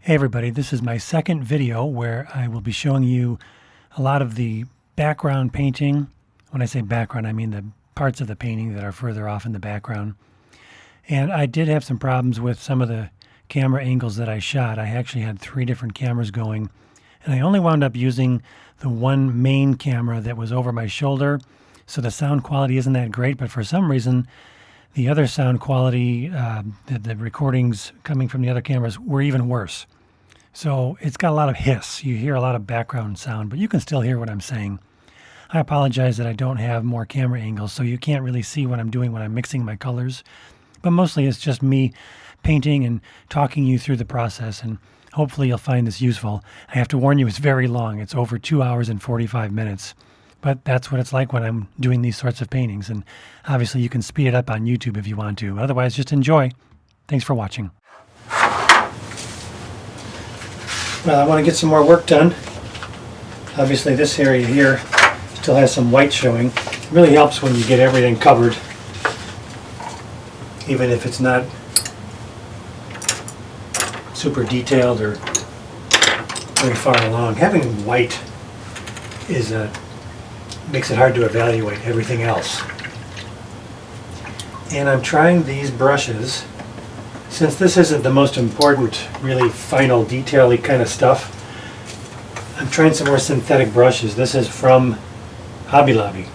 Hey everybody, this is my second video where I will be showing you a lot of the background painting. When I say background, I mean the parts of the painting that are further off in the background. And I did have some problems with some of the camera angles that I shot. I actually had 3 different cameras going, and I only wound up using the one main camera that was over my shoulder, so the sound quality isn't that great, but for some reason the other sound quality, the recordings coming from the other cameras were even worse. So it's got a lot of hiss. You hear a lot of background sound, but you can still hear what I'm saying. I apologize that I don't have more camera angles, so you can't really see what I'm doing when I'm mixing my colors. But mostly it's just me painting and talking you through the process, and hopefully you'll find this useful. I have to warn you, it's very long. It's over 2 hours and 45 minutes. But that's what it's like when I'm doing these sorts of paintings. And obviously you can speed it up on YouTube if you want to. Otherwise, just enjoy. Thanks for watching. Well, I want to get some more work done. Obviously this area here still has some white showing. It really helps when you get everything covered, even if it's not super detailed or very far along. Having white is makes it hard to evaluate everything else. And I'm trying these brushes. Since this isn't the most important, really final, detail-y kind of stuff, I'm trying some more synthetic brushes. This is from Hobby Lobby.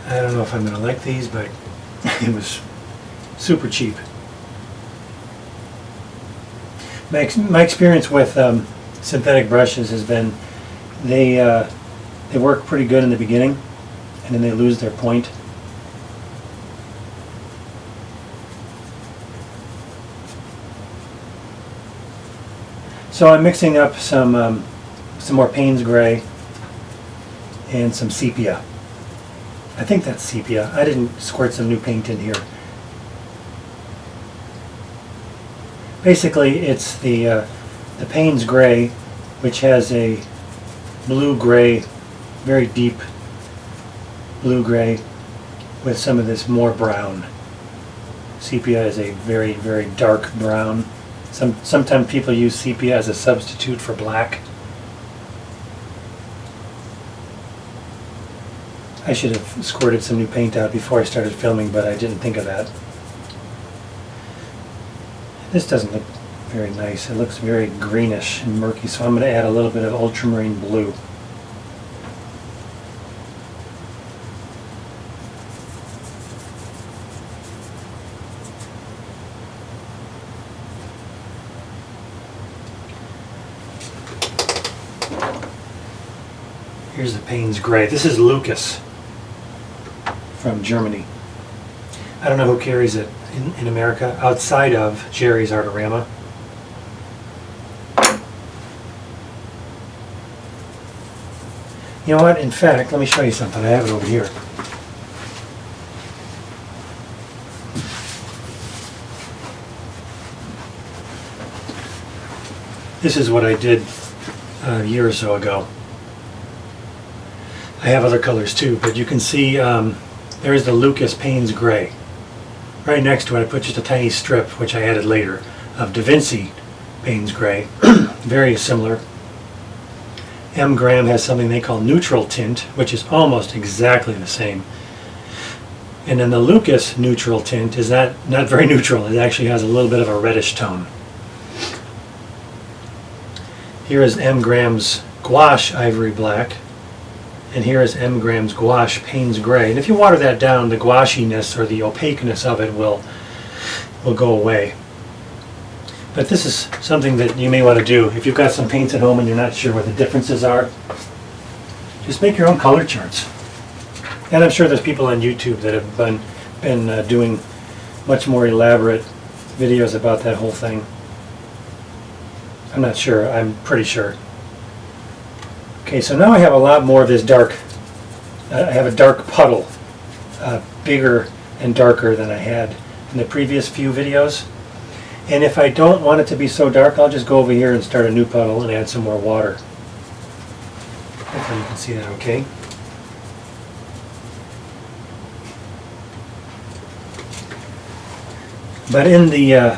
I don't know if I'm going to like these, but it was super cheap. My experience with synthetic brushes has been they work pretty good in the beginning, and then they lose their point. So I'm mixing up some more Payne's Gray and some sepia. I think that's sepia. I didn't squirt some new paint in here. Basically, it's the Payne's Gray, which has a blue-gray, very deep blue-gray with some of this more brown. Sepia is a very, very dark brown. Sometimes people use sepia as a substitute for black. I should have squirted some new paint out before I started filming, but I didn't think of that. This doesn't look very nice. It looks very greenish and murky, so I'm going to add a little bit of ultramarine blue. Here's the Payne's Gray. This is Lucas from Germany. I don't know who carries it in America outside of Jerry's Artorama. You know what? In fact, let me show you something. I have it over here. This is what I did a year or so ago. I have other colors too, but you can see there's the Lucas Payne's Gray. Right next to it I put just a tiny strip, which I added later, of Da Vinci Payne's Gray. Very similar. M. Graham has something they call neutral tint, which is almost exactly the same. And then the Lucas neutral tint is not very neutral. It actually has a little bit of a reddish tone. Here is M. Graham's Gouache Ivory Black. And here is M. Graham's Gouache Payne's Gray. And if you water that down, the gouachiness or the opaqueness of it will go away. But this is something that you may want to do. If you've got some paints at home and you're not sure what the differences are, just make your own color charts. And I'm sure there's people on YouTube that have been doing much more elaborate videos about that whole thing. I'm not sure. I'm pretty sure. Okay, so now I have a lot more of this dark. I have a dark puddle, bigger and darker than I had in the previous few videos. And if I don't want it to be so dark, I'll just go over here and start a new puddle and add some more water. Hopefully you can see that okay. But in the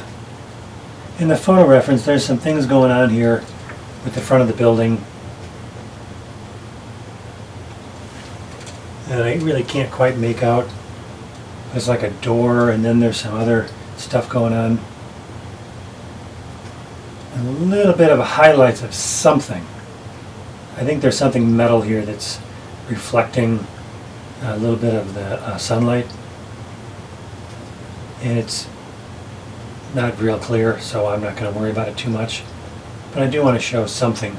photo reference, there's some things going on here with the front of the building. And I really can't quite make out. There's like a door, and then there's some other stuff going on. And a little bit of highlights of something. I think there's something metal here that's reflecting a little bit of the sunlight. And it's not real clear, so I'm not going to worry about it too much. But I do want to show something.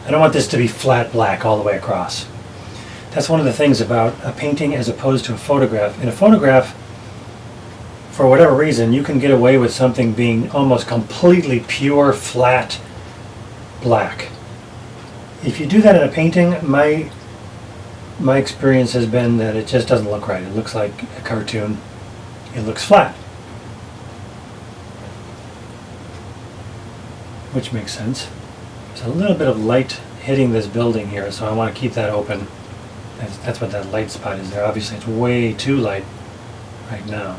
I don't want this to be flat black all the way across. That's one of the things about a painting as opposed to a photograph. In a photograph, for whatever reason, you can get away with something being almost completely pure, flat black. If you do that in a painting, my experience has been that it just doesn't look right. It looks like a cartoon. It looks flat. Which makes sense. There's a little bit of light hitting this building here, so I want to keep that open. That's what that light spot is there. Obviously it's way too light right now.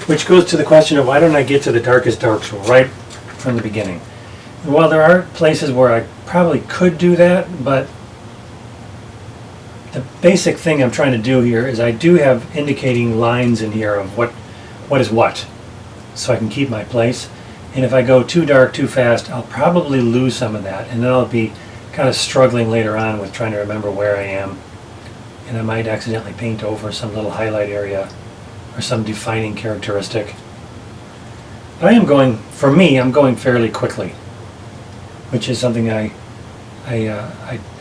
Which goes to the question of why don't I get to the darkest darks right from the beginning? Well, there are places where I probably could do that, but the basic thing I'm trying to do here is I do have indicating lines in here of what is what, so I can keep my place. And if I go too dark too fast, I'll probably lose some of that, and then I'll be kind of struggling later on with trying to remember where I am. And I might accidentally paint over some little highlight area or some defining characteristic. But I am going, for me, I'm going fairly quickly, which is something I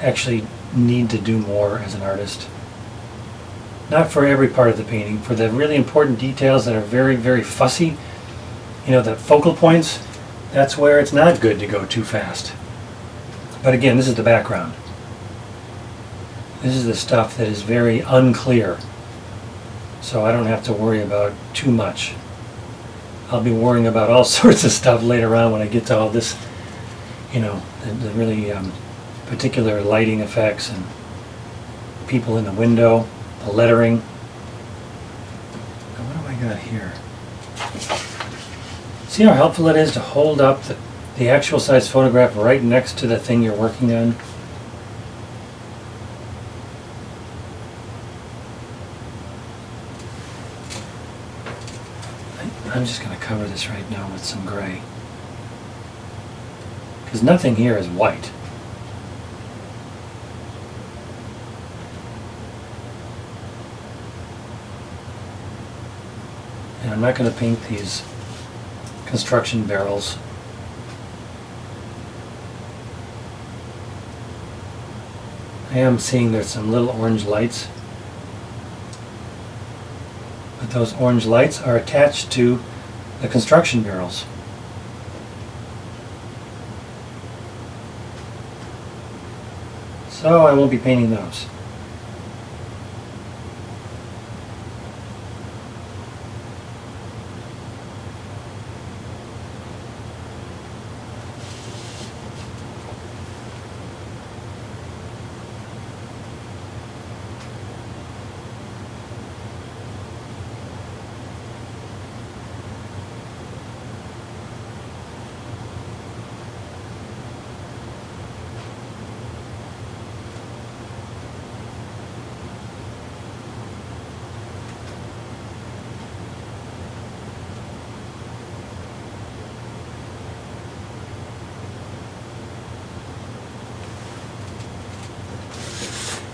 actually need to do more as an artist. Not for every part of the painting, for the really important details that are very, very fussy. You know, the focal points, that's where it's not good to go too fast. But again, this is the background. This is the stuff that is very unclear. So I don't have to worry about too much. I'll be worrying about all sorts of stuff later on when I get to all this, you know, the really particular lighting effects and people in the window, the lettering. Now what do I got here? See how helpful it is to hold up the actual size photograph right next to the thing you're working on? I'm just going to cover this right now with some gray, because nothing here is white. And I'm not going to paint these construction barrels. I am seeing there's some little orange lights, but those orange lights are attached to the construction barrels. So I won't be painting those.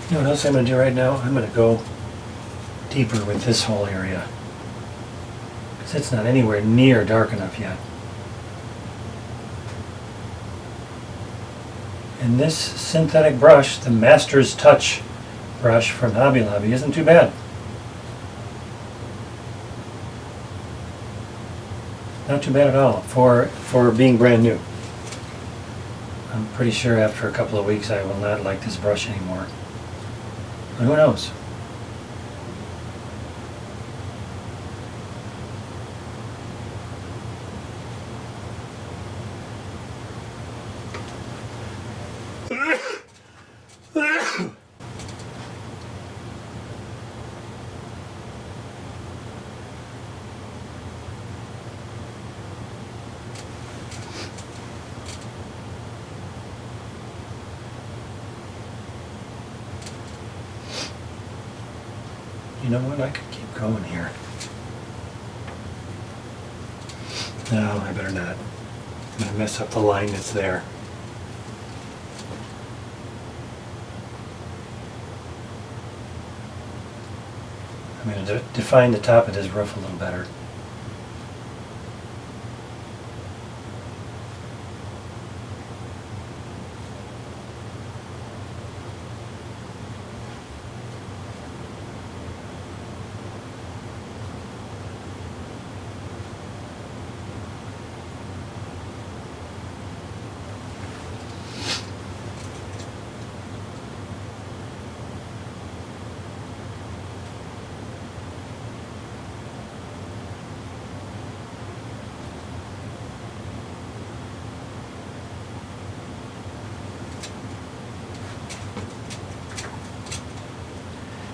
You know what else I'm going to do right now? I'm going to go deeper with this whole area, because it's not anywhere near dark enough yet. And this synthetic brush, the Master's Touch brush from Hobby Lobby, isn't too bad. Not too bad at all for being brand new. I'm pretty sure after a couple of weeks I will not like this brush anymore. But who knows? You know what? I could keep going here. No, I better not. I'm going to mess up the line that's there. I'm going to define the top of this roof a little better.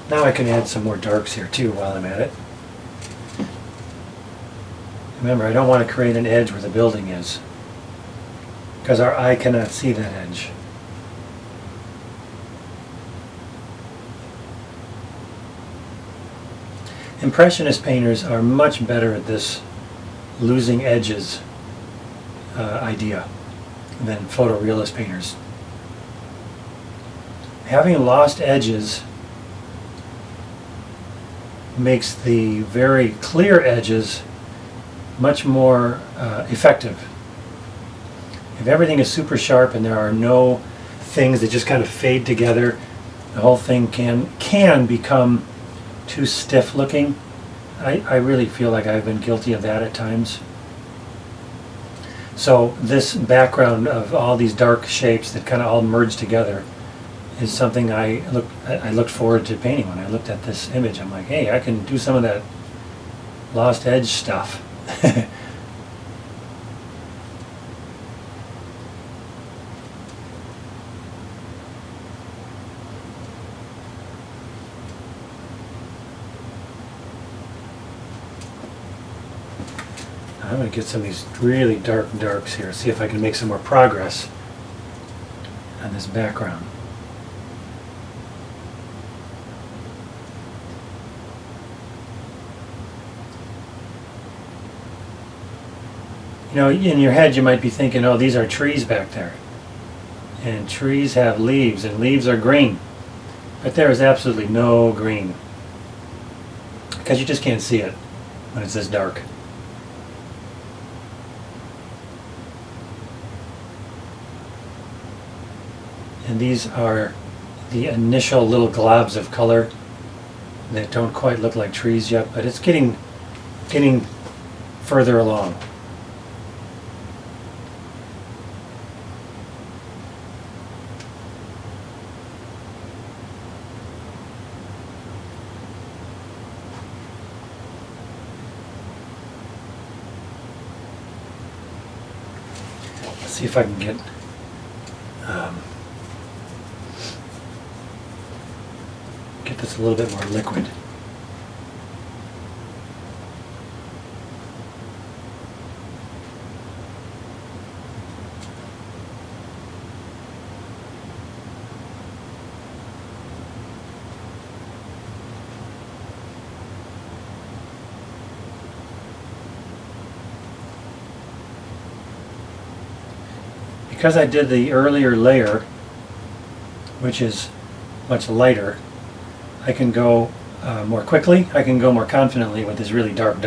Now I can add some more darks here too while I'm at it. Remember, I don't want to create an edge where the building is, because our eye cannot see that edge. Impressionist painters are much better at this losing edges idea than photorealist painters. Having lost edges makes the very clear edges much more effective. If everything is super sharp and there are no things that just kind of fade together, the whole thing can become too stiff looking. I really feel like I've been guilty of that at times. So this background of all these dark shapes that kind of all merge together is something I looked forward to painting. When I looked at this image, I'm like, hey, I can do some of that lost edge stuff. I'm going to get some of these really dark darks here, see if I can make some more progress on this background. You know, in your head you might be thinking, oh, these are trees back there. And trees have leaves, and leaves are green. But there is absolutely no green, because you just can't see it when it's this dark. And these are the initial little globs of color that don't quite look like trees yet, but it's getting further along. Let's see if I can get this a little bit more liquid. Because I did the earlier layer, which is much lighter, I can go more quickly, I can go more confidently with this really dark,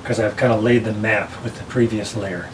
because I've kind of laid the map with the previous layer.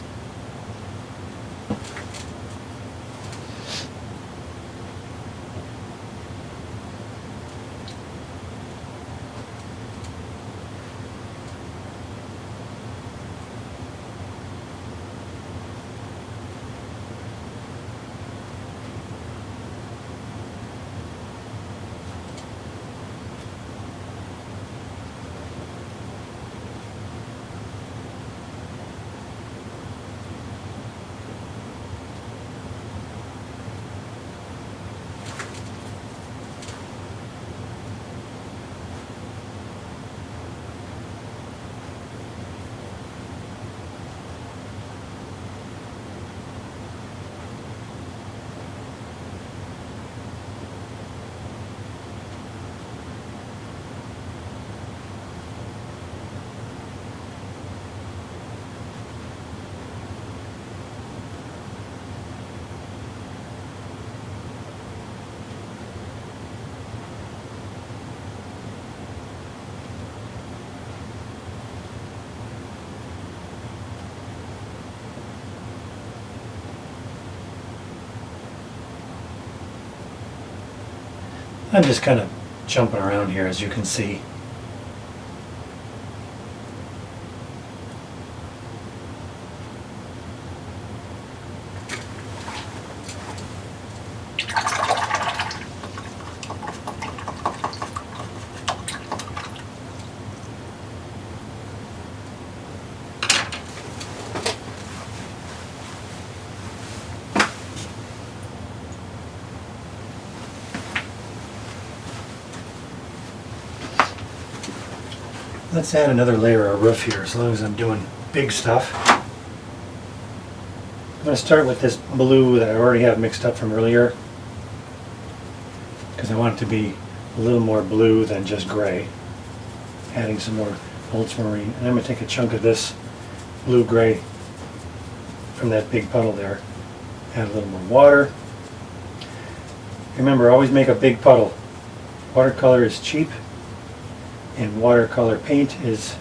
I'm just kind of jumping around here, as you can see. Let's add another layer of roof here, as long as I'm doing big stuff. I'm going to start with this blue that I already have mixed up from earlier, because I want it to be a little more blue than just gray. Adding some more ultramarine. And I'm going to take a chunk of this blue-gray from that big puddle there. Add a little more water. Remember, always make a big puddle. Watercolor is cheap, and watercolor paint is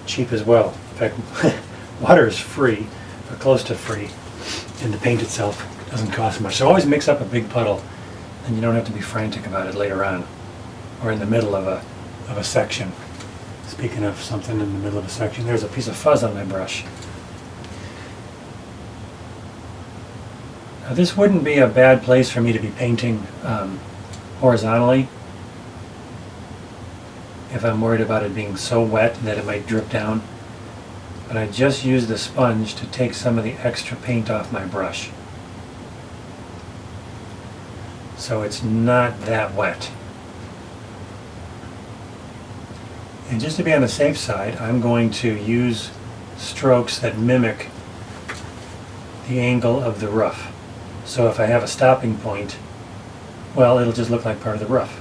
cheap as well. In fact, water is free, or close to free, and the paint itself doesn't cost much. So always mix up a big puddle, and you don't have to be frantic about it later on, or in the middle of a section. Speaking of something in the middle of a section, there's a piece of fuzz on my brush. Now this wouldn't be a bad place for me to be painting horizontally, if I'm worried about it being so wet that it might drip down. But I just used the sponge to take some of the extra paint off my brush. So it's not that wet. And just to be on the safe side, I'm going to use strokes that mimic the angle of the roof. So if I have a stopping point, well, it'll just look like part of the roof.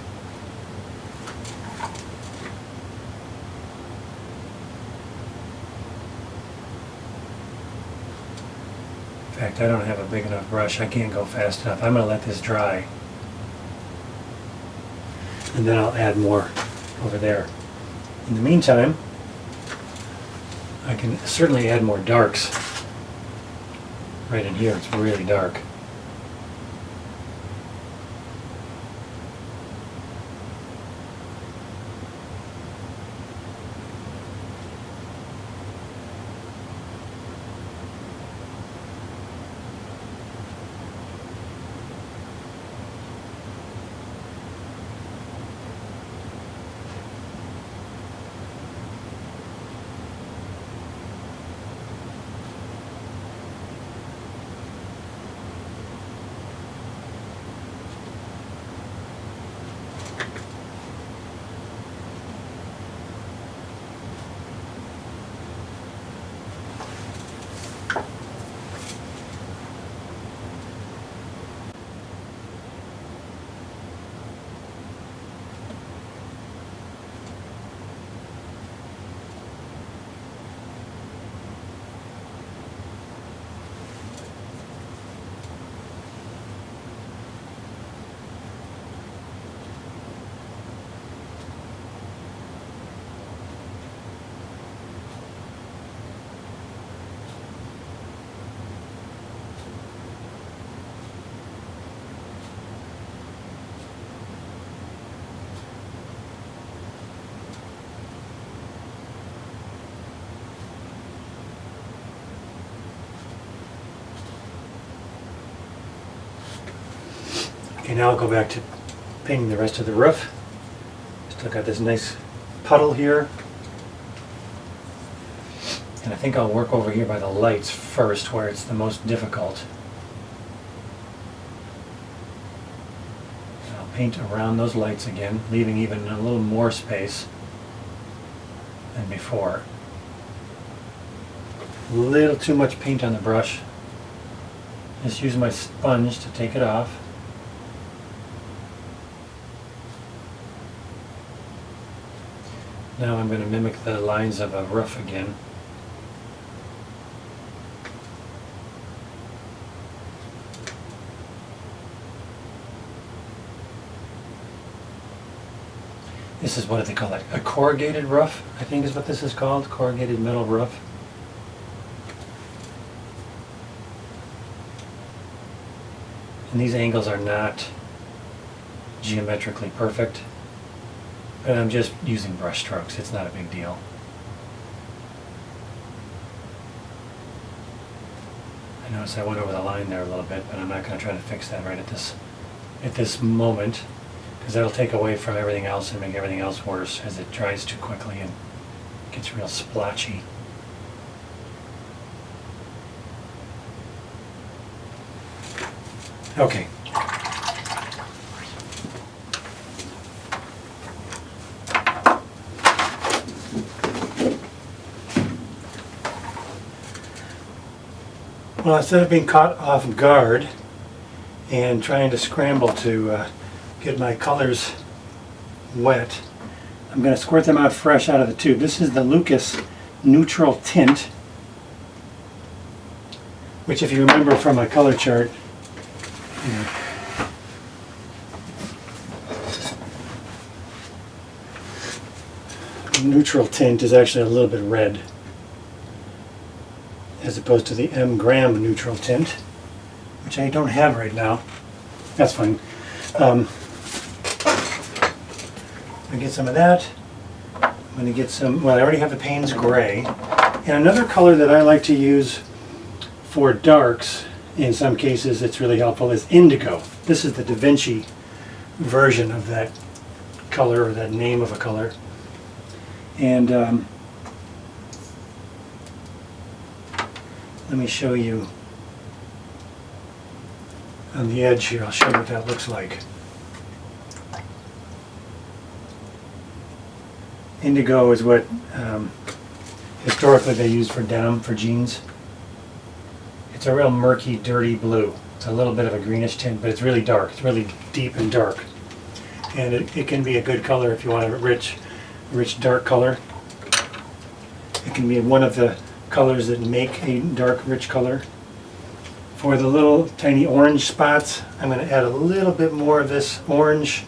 In fact, I don't have a big enough brush. I can't go fast enough. I'm going to let this dry. And then I'll add more over there. In the meantime, I can certainly add more darks. Right in here, it's really dark. Okay, now I'll go back to painting the rest of the roof. Still got this nice puddle here. And I think I'll work over here by the lights first, where it's the most difficult. And I'll paint around those lights again, leaving even a little more space than before. A little too much paint on the brush. Just use my sponge to take it off. Now I'm going to mimic the lines of a roof again. This is, what do they call it? A corrugated roof, I think is what this is called. Corrugated metal roof. And these angles are not geometrically perfect. But I'm just using brush strokes. It's not a big deal. I notice I went over the line there a little bit, but I'm not going to try to fix that right at this moment, because that'll take away from everything else and make everything else worse as it dries too quickly and gets real splotchy. Okay. Well, instead of being caught off guard and trying to scramble to get my colors wet, I'm going to squirt them out fresh out of the tube. This is the Lucas Neutral Tint, which, if you remember from my color chart, neutral tint is actually a little bit red, as opposed to the M gram neutral tint, which I don't have right now. That's fine. I'm going to get some of that. I'm going to get some, well, I already have the Payne's Gray. And another color that I like to use for darks, in some cases it's really helpful, is Indigo. This is the Da Vinci version of that color, or that name of a color. And let me show you on the edge here. I'll show you what that looks like. Indigo is what historically they used for denim, for jeans. It's a real murky, dirty blue. It's a little bit of a greenish tint, but it's really dark. It's really deep and dark. And it can be a good color if you want a rich, dark color. It can be one of the colors that make a dark, rich color. For the little tiny orange spots, I'm going to add a little bit more of this orange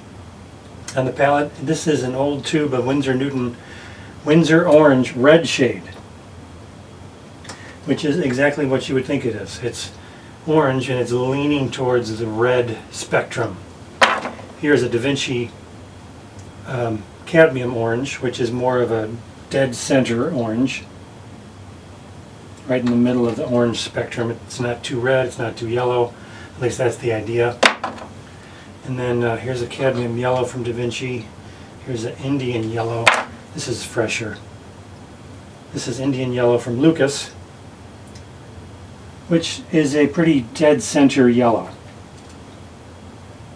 on the palette. This is an old tube of Winsor Orange Red shade, which is exactly what you would think it is. It's orange and it's leaning towards the red spectrum. Here's a Da Vinci cadmium orange, which is more of a dead center orange, right in the middle of the orange spectrum. It's not too red, it's not too yellow, at least that's the idea. And then here's a cadmium yellow from Da Vinci. Here's an Indian yellow. This is fresher. This is Indian yellow from Lucas, which is a pretty dead center yellow.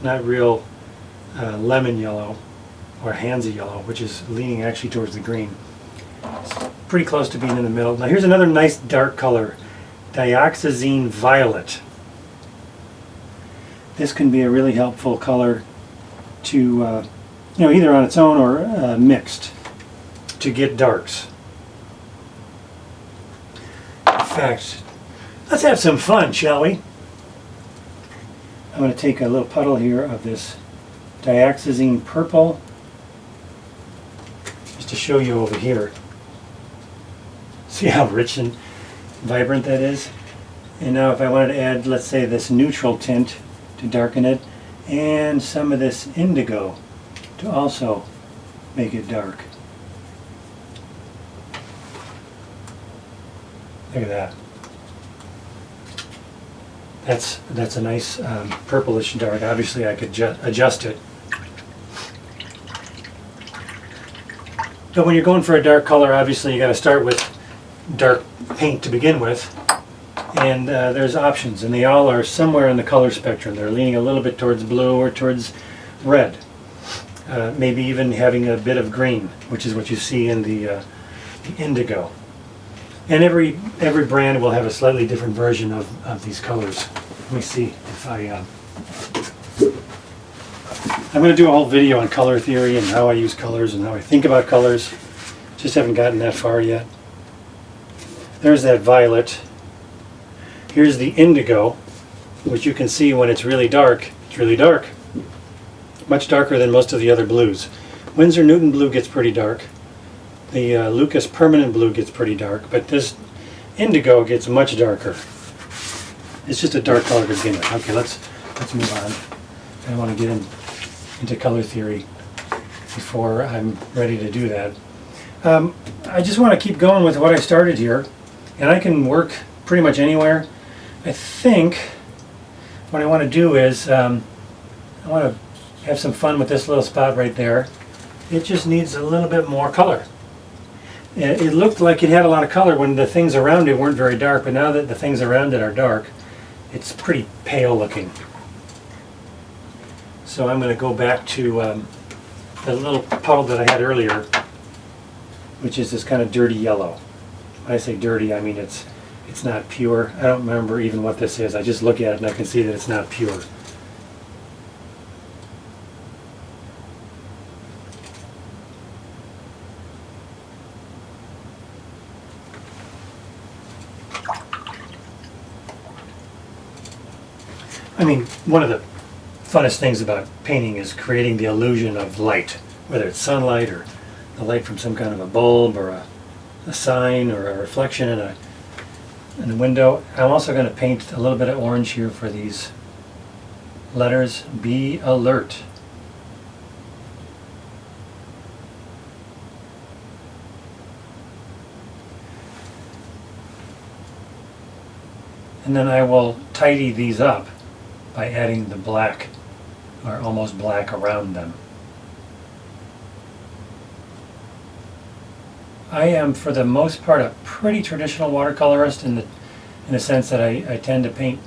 Not real lemon yellow or Hansa yellow, which is leaning actually towards the green. It's pretty close to being in the middle. Now here's another nice dark color, Dioxazine Violet. This can be a really helpful color to, either on its own or mixed, to get darks. In fact, let's have some fun, shall we? I'm going to take a little puddle here of this Dioxazine Purple, just to show you over here. See how rich and vibrant that is? And now if I wanted to add, let's say, this neutral tint to darken it, and some of this indigo to also make it dark. Look at that. That's a nice purplish dark. Obviously I could adjust it. But when you're going for a dark color, obviously you got to start with dark paint to begin with. And there's options, and they all are somewhere in the color spectrum. They're leaning a little bit towards blue or towards red. Maybe even having a bit of green, which is what you see in the indigo. And every brand will have a slightly different version of these colors. Let me see if I'm going to do a whole video on color theory and how I use colors and how I think about colors. Just haven't gotten that far yet. There's that violet. Here's the indigo, which you can see when it's really dark. It's really dark. Much darker than most of the other blues. Winsor Newton blue gets pretty dark. The Lucas Permanent blue gets pretty dark, but this indigo gets much darker. It's just a dark color to begin with. Okay, let's move on. I don't want to get in into color theory before I'm ready to do that. I just want to keep going with what I started here, and I can work pretty much anywhere. I think what I want to do is I want to have some fun with this little spot right there. It just needs a little bit more color. It looked like it had a lot of color when the things around it weren't very dark, but now that the things around it are dark, it's pretty pale looking. So I'm going to go back to the little puddle that I had earlier, which is this kind of dirty yellow. When I say dirty, I mean it's not pure. I don't remember even what this is. I just look at it and I can see that it's not pure. I mean, one of the funnest things about painting is creating the illusion of light, whether it's sunlight or the light from some kind of a bulb or a sign or a reflection in a window. I'm also going to paint a little bit of orange here for these letters. Be alert. And then I will tidy these up by adding the black or almost black around them. I am, for the most part, a pretty traditional watercolorist in the sense that I tend to paint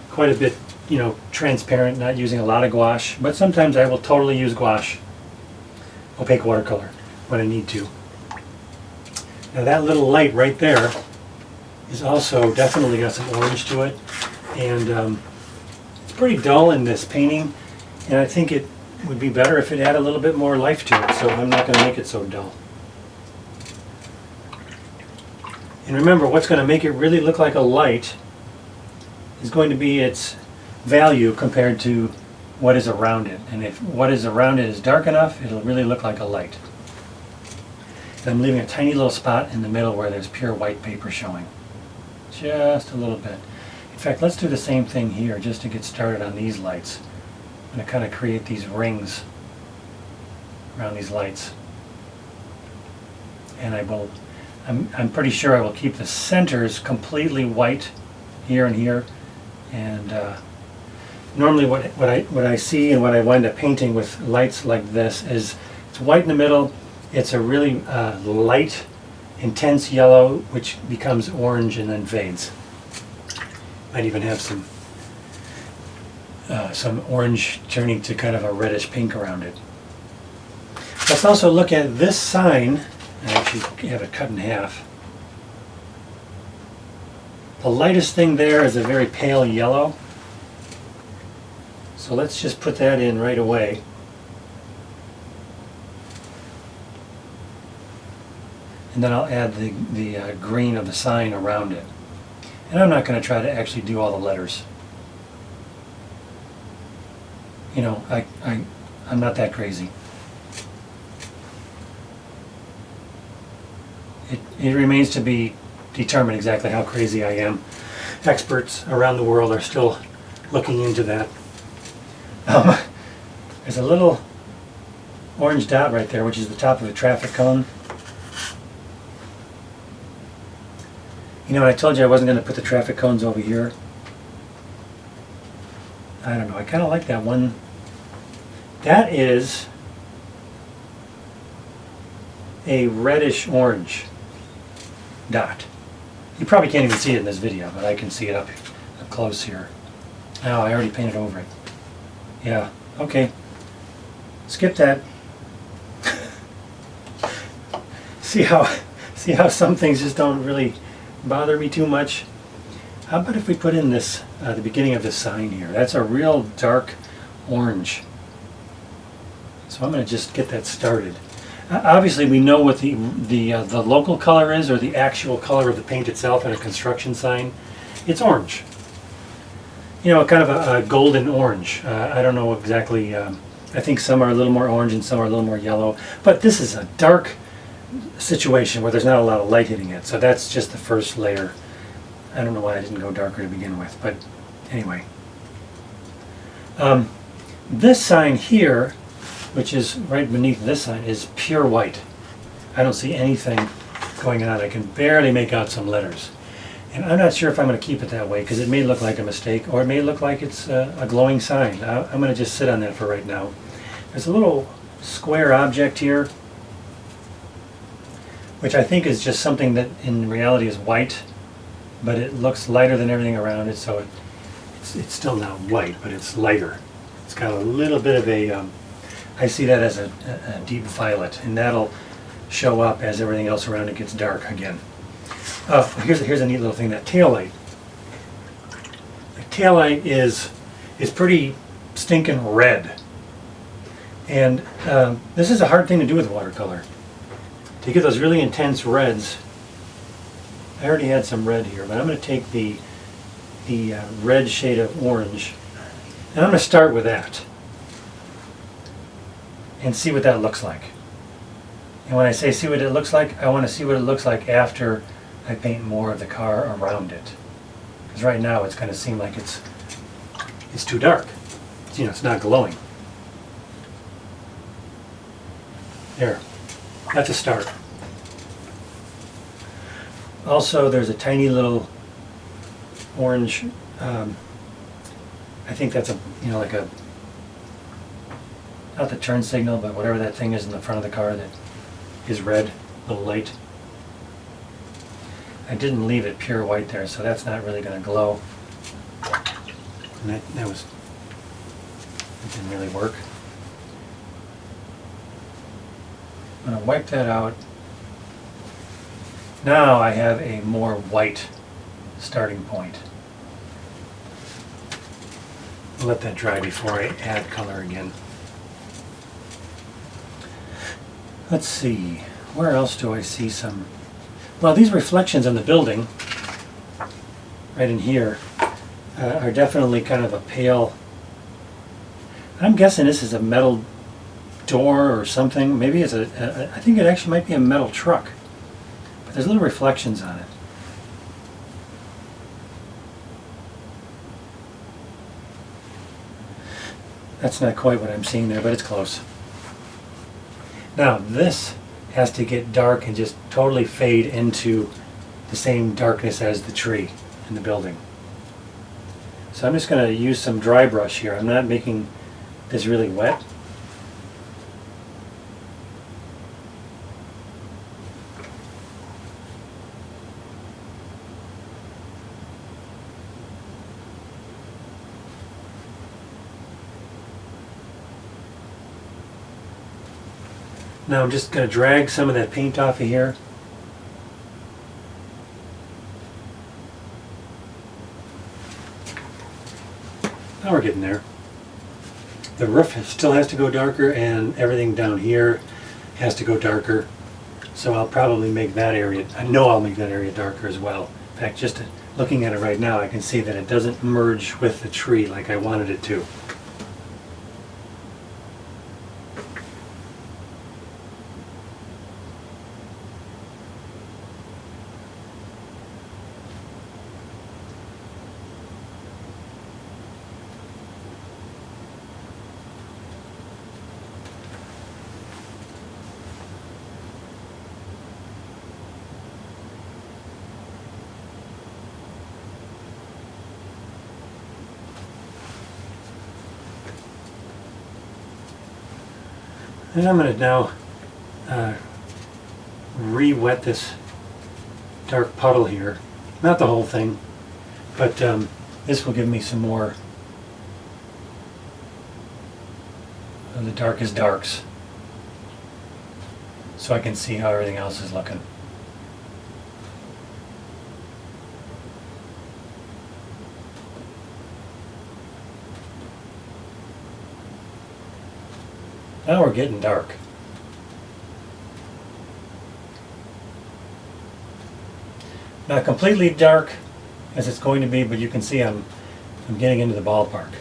quite a bit, you know, transparent, not using a lot of gouache, but sometimes I will totally use gouache, opaque watercolor, when I need to. Now that little light right there is also definitely got some orange to it, and it's pretty dull in this painting, and I think it would be better if it had a little bit more life to it, so I'm not going to make it so dull. And remember, what's going to make it really look like a light is going to be its value compared to what is around it. And if what is around it is dark enough, it'll really look like a light. And I'm leaving a tiny little spot in the middle where there's pure white paper showing. Just a little bit. In fact, let's do the same thing here just to get started on these lights. I'm going to kind of create these rings around these lights. And I'm pretty sure I will keep the centers completely white here and here. And normally what I see and what I wind up painting with lights like this is it's white in the middle. It's a really light, intense yellow, which becomes orange and then fades. Might even have some orange turning to kind of a reddish pink around it. Let's also look at this sign. I actually have it cut in half. The lightest thing there is a very pale yellow. So let's just put that in right away. And then I'll add the green of the sign around it. And I'm not going to try to actually do all the letters. You know, I'm not that crazy. It remains to be determined exactly how crazy I am. Experts around the world are still looking into that. There's a little orange dot right there, which is the top of a traffic cone. You know, I told you I wasn't going to put the traffic cones over here. I don't know, I kind of like that one. That is a reddish orange dot. You probably can't even see it in this video, but I can see it up close here. Oh, I already painted over it. Yeah, okay. Skip that. See how some things just don't really bother me too much. How about if we put in this the beginning of this sign here? That's a real dark orange. So I'm going to just get that started. Obviously, we know what the local color is, or the actual color of the paint itself in a construction sign. It's orange. You know, kind of a golden orange. I don't know exactly. I think some are a little more orange and some are a little more yellow. But this is a dark situation where there's not a lot of light hitting it. So that's just the first layer. I don't know why I didn't go darker to begin with, but anyway. This sign here, which is right beneath this sign, is pure white. I don't see anything going on. I can barely make out some letters. And I'm not sure if I'm going to keep it that way because it may look like a mistake or it may look like it's a glowing sign. I'm going to just sit on that for right now. There's a little square object here, which I think is just something that in reality is white, but it looks lighter than everything around it, so it's still not white, but it's lighter. It's got a little bit of a, I see that as a deep violet, and that'll show up as everything else around it gets dark again. Here's a neat little thing, that tail light. The tail light is pretty stinking red. And this is a hard thing to do with watercolor. To get those really intense reds, I already had some red here, but I'm going to take the red shade of orange, and I'm going to start with that and see what that looks like. And when I say see what it looks like, I want to see what it looks like after I paint more of the car around it. Because right now it's going to seem like it's too dark. It's not glowing. There, that's a start. Also, there's a tiny little orange, I think that's like a, not the turn signal, but whatever that thing is in the front of the car that is red, little light. I didn't leave it pure white there, so that's not really going to glow. And it didn't really work. I'm going to wipe that out. Now I have a more white starting point. I'll let that dry before I add color again. Let's see, where else do I see some? Well, these reflections on the building, right in here, are definitely kind of a pale. I'm guessing this is a metal door or something. Maybe it's I think it actually might be a metal truck. But there's little reflections on it. That's not quite what I'm seeing there, but it's close. Now this has to get dark and just totally fade into the same darkness as the tree in the building. So I'm just going to use some dry brush here. I'm not making this really wet. Now I'm just going to drag some of that paint off of here. Now we're getting there. The roof still has to go darker, and everything down here has to go darker. So I'll probably make that area, I know I'll make that area darker as well. In fact, just looking at it right now, I can see that it doesn't merge with the tree like I wanted it to. And I'm going to now re-wet this dark puddle here. Not the whole thing, but this will give me some more of the darkest darks, so I can see how everything else is looking. Now we're getting dark. Not completely dark as it's going to be, but you can see I'm getting into the ballpark.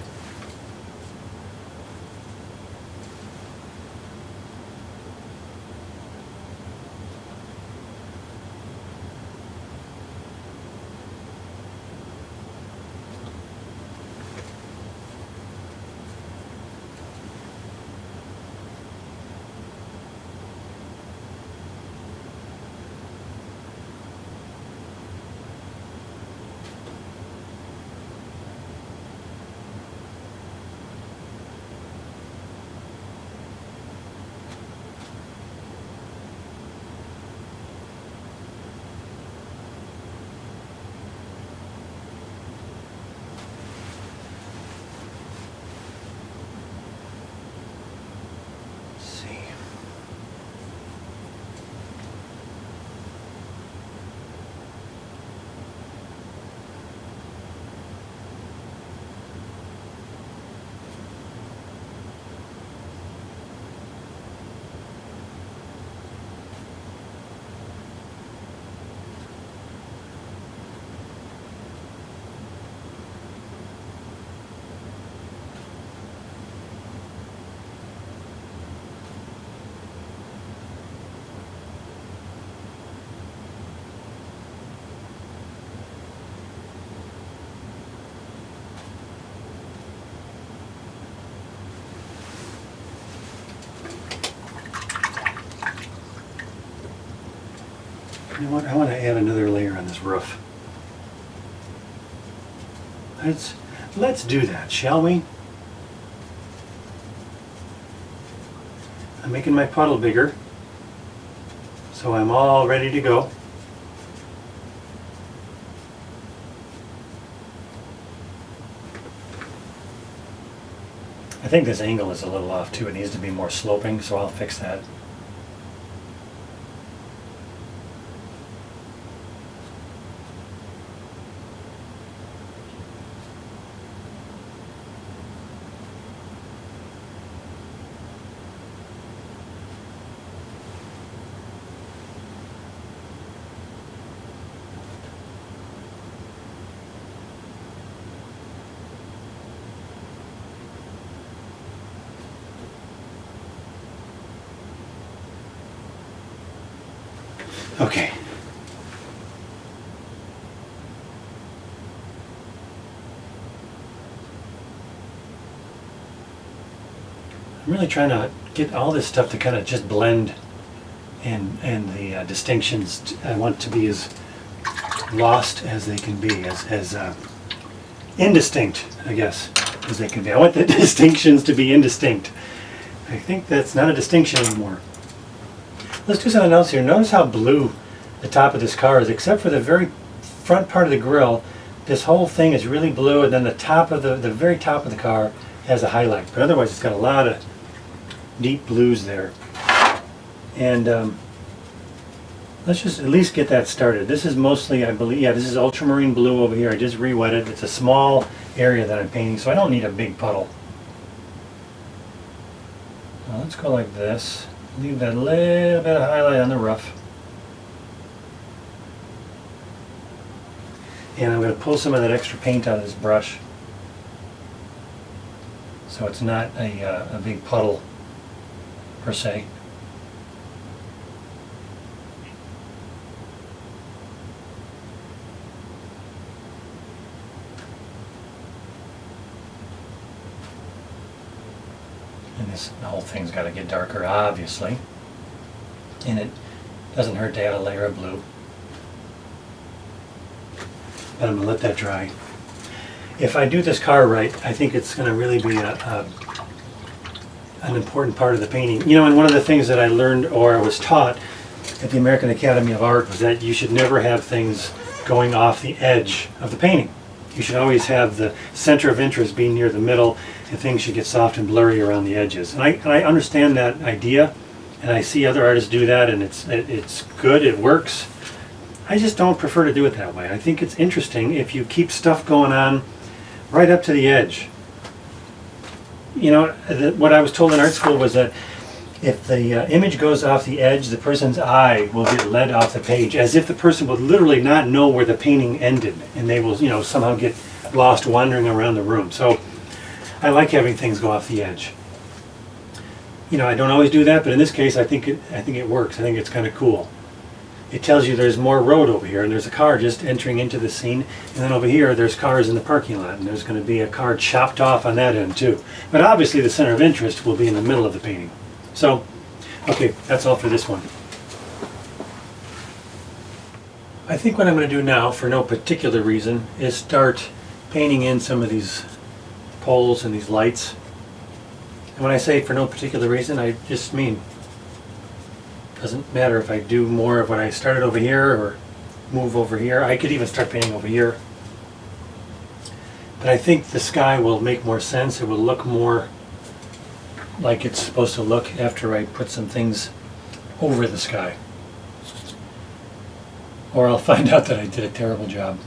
You know what? I want to add another layer on this roof. Let's do that, shall we? I'm making my puddle bigger, so I'm all ready to go. I think this angle is a little off too. It needs to be more sloping, so I'll fix that. Okay. I'm really trying to get all this stuff to kind of just blend, and the distinctions I want to be as lost as they can be, as indistinct, I guess, as they can be. I want the distinctions to be indistinct. I think that's not a distinction anymore. Let's do something else here. Notice how blue the top of this car is, except for the very front part of the grille. This whole thing is really blue, and then the top of the very top of the car has a highlight. But otherwise, it's got a lot of deep blues there. And let's just at least get that started. This is mostly, I believe, yeah, this is ultramarine blue over here. I just re-wetted. It's a small area that I'm painting, so I don't need a big puddle. Well, let's go like this. Leave that little bit of highlight on the roof. And I'm going to pull some of that extra paint out of this brush, so it's not a big puddle per se. And the whole thing's got to get darker, obviously. And it doesn't hurt to add a layer of blue. But I'm going to let that dry. If I do this car right, I think it's going to really be an important part of the painting. You know, and one of the things that I learned, or I was taught at the American Academy of Art, was that you should never have things going off the edge of the painting. You should always have the center of interest being near the middle, and things should get soft and blurry around the edges. And I understand that idea, and I see other artists do that, and it's good, it works. I just don't prefer to do it that way. I think it's interesting if you keep stuff going on right up to the edge. You know, what I was told in art school was that if the image goes off the edge, the person's eye will get led off the page, as if the person would literally not know where the painting ended, and they will, you know, somehow get lost wandering around the room. So I like having things go off the edge. You know, I don't always do that, but in this case, I think it works. I think it's kind of cool. It tells you there's more road over here, and there's a car just entering into the scene, and then over here there's cars in the parking lot, and there's going to be a car chopped off on that end too. But obviously the center of interest will be in the middle of the painting. So, okay, that's all for this one. I think what I'm going to do now, for no particular reason, is start painting in some of these poles and these lights. And when I say for no particular reason, I just mean doesn't matter if I do more of what I started over here or move over here. I could even start painting over here. But I think the sky will make more sense. It will look more like it's supposed to look after I put some things over the sky. Or I'll find out that I did a terrible job.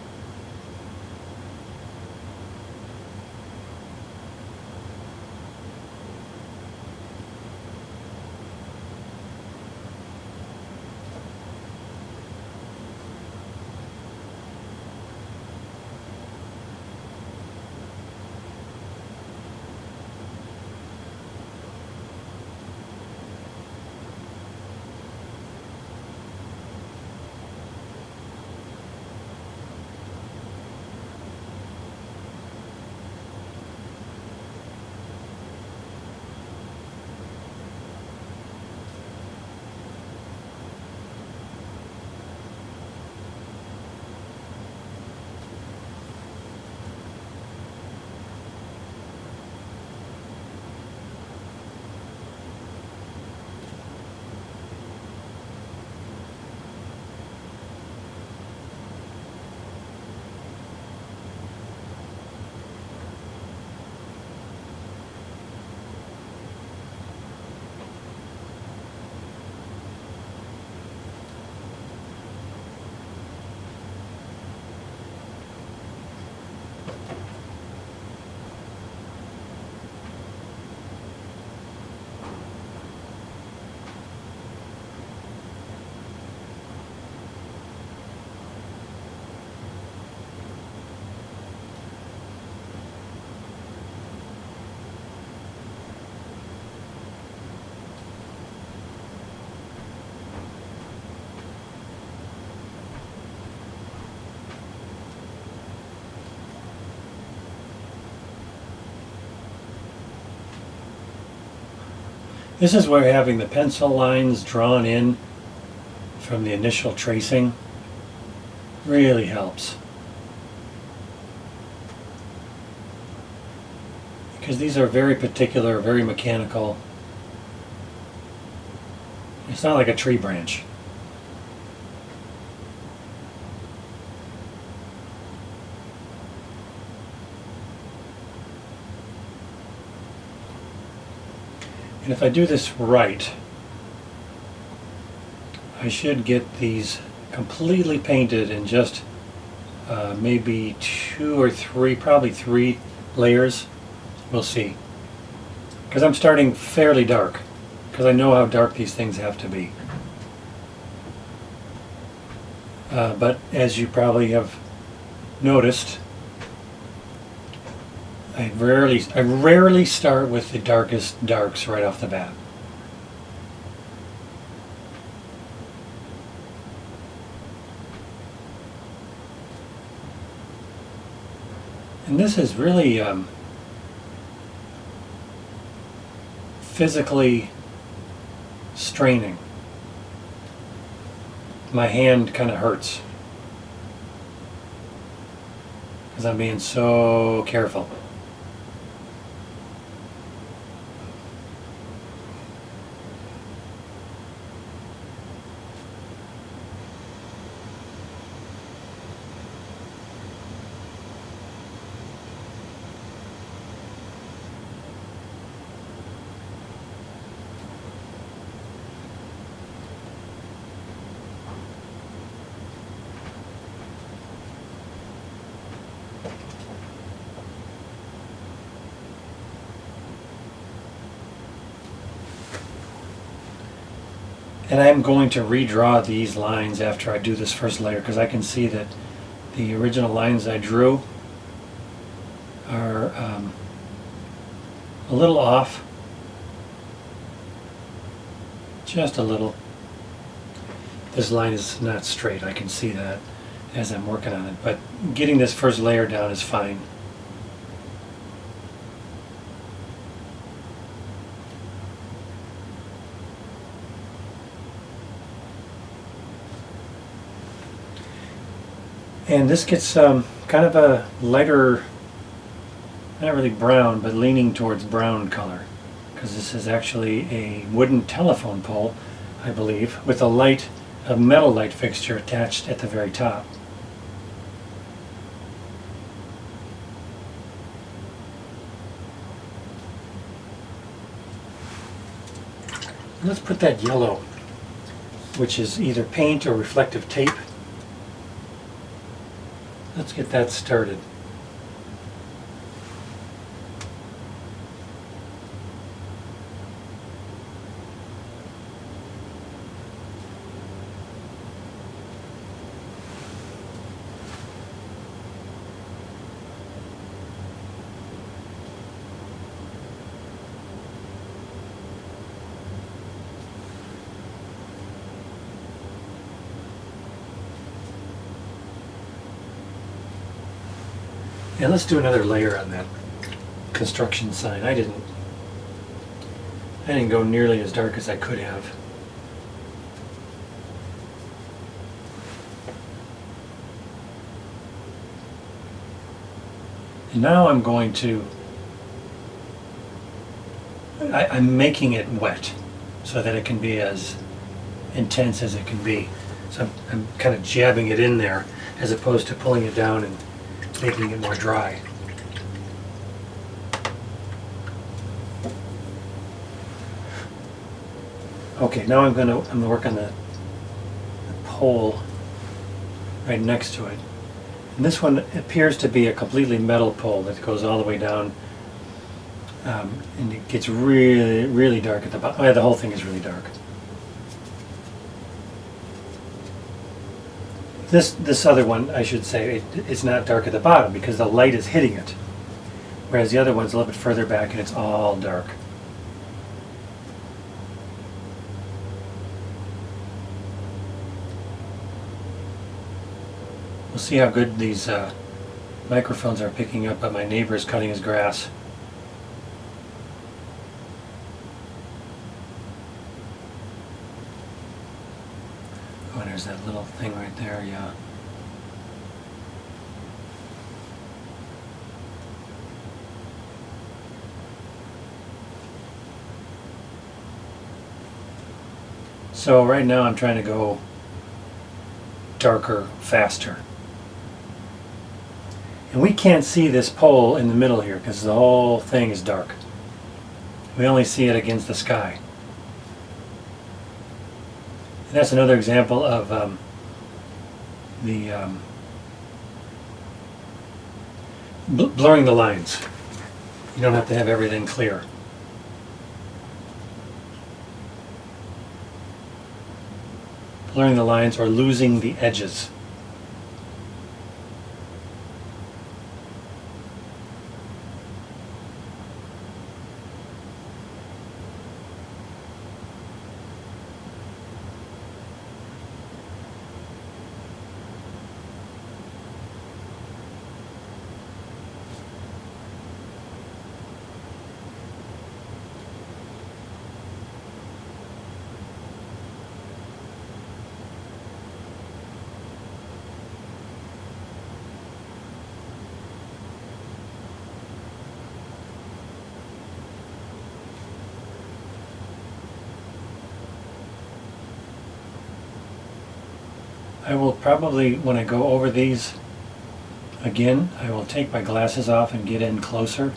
This is where having the pencil lines drawn in from the initial tracing really helps. Because these are very particular, very mechanical. It's not like a tree branch. And if I do this right, I should get these completely painted in just maybe 2 or 3, probably 3 layers. We'll see. Because I'm starting fairly dark, because I know how dark these things have to be. But as you probably have noticed, I rarely start with the darkest darks right off the bat. And this is really physically straining. My hand kind of hurts because I'm being so careful. And I'm going to redraw these lines after I do this first layer, because I can see that the original lines I drew are a little off, just a little. This line is not straight, I can see that as I'm working on it, but getting this first layer down is fine. And this gets kind of a lighter, not really brown, but leaning towards brown color, because this is actually a wooden telephone pole, I believe, with a metal light fixture attached at the very top. Let's put that yellow, which is either paint or reflective tape. Let's get that started. And let's do another layer on that construction sign. I didn't go nearly as dark as I could have. And now I'm going to, I'm making it wet so that it can be as intense as it can be. So I'm kind of jabbing it in there as opposed to pulling it down and making it more dry. Okay, now I'm gonna work on the pole right next to it. And this one appears to be a completely metal pole that goes all the way down, and it gets really, really dark at the bottom. Oh yeah, the whole thing is really dark. This other one, I should say, it's not dark at the bottom because the light is hitting it, whereas the other one's a little bit further back and it's all dark. We'll see how good these microphones are picking up, but my neighbor is cutting his grass. there's that little thing right there, yeah. So right now I'm trying to go darker, faster. And we can't see this pole in the middle here because the whole thing is dark. We only see it against the sky. And that's another example of blurring the lines. You don't have to have everything clear. Blurring the lines or losing the edges. I will probably, when I go over these again, I will take my glasses off and get in closer.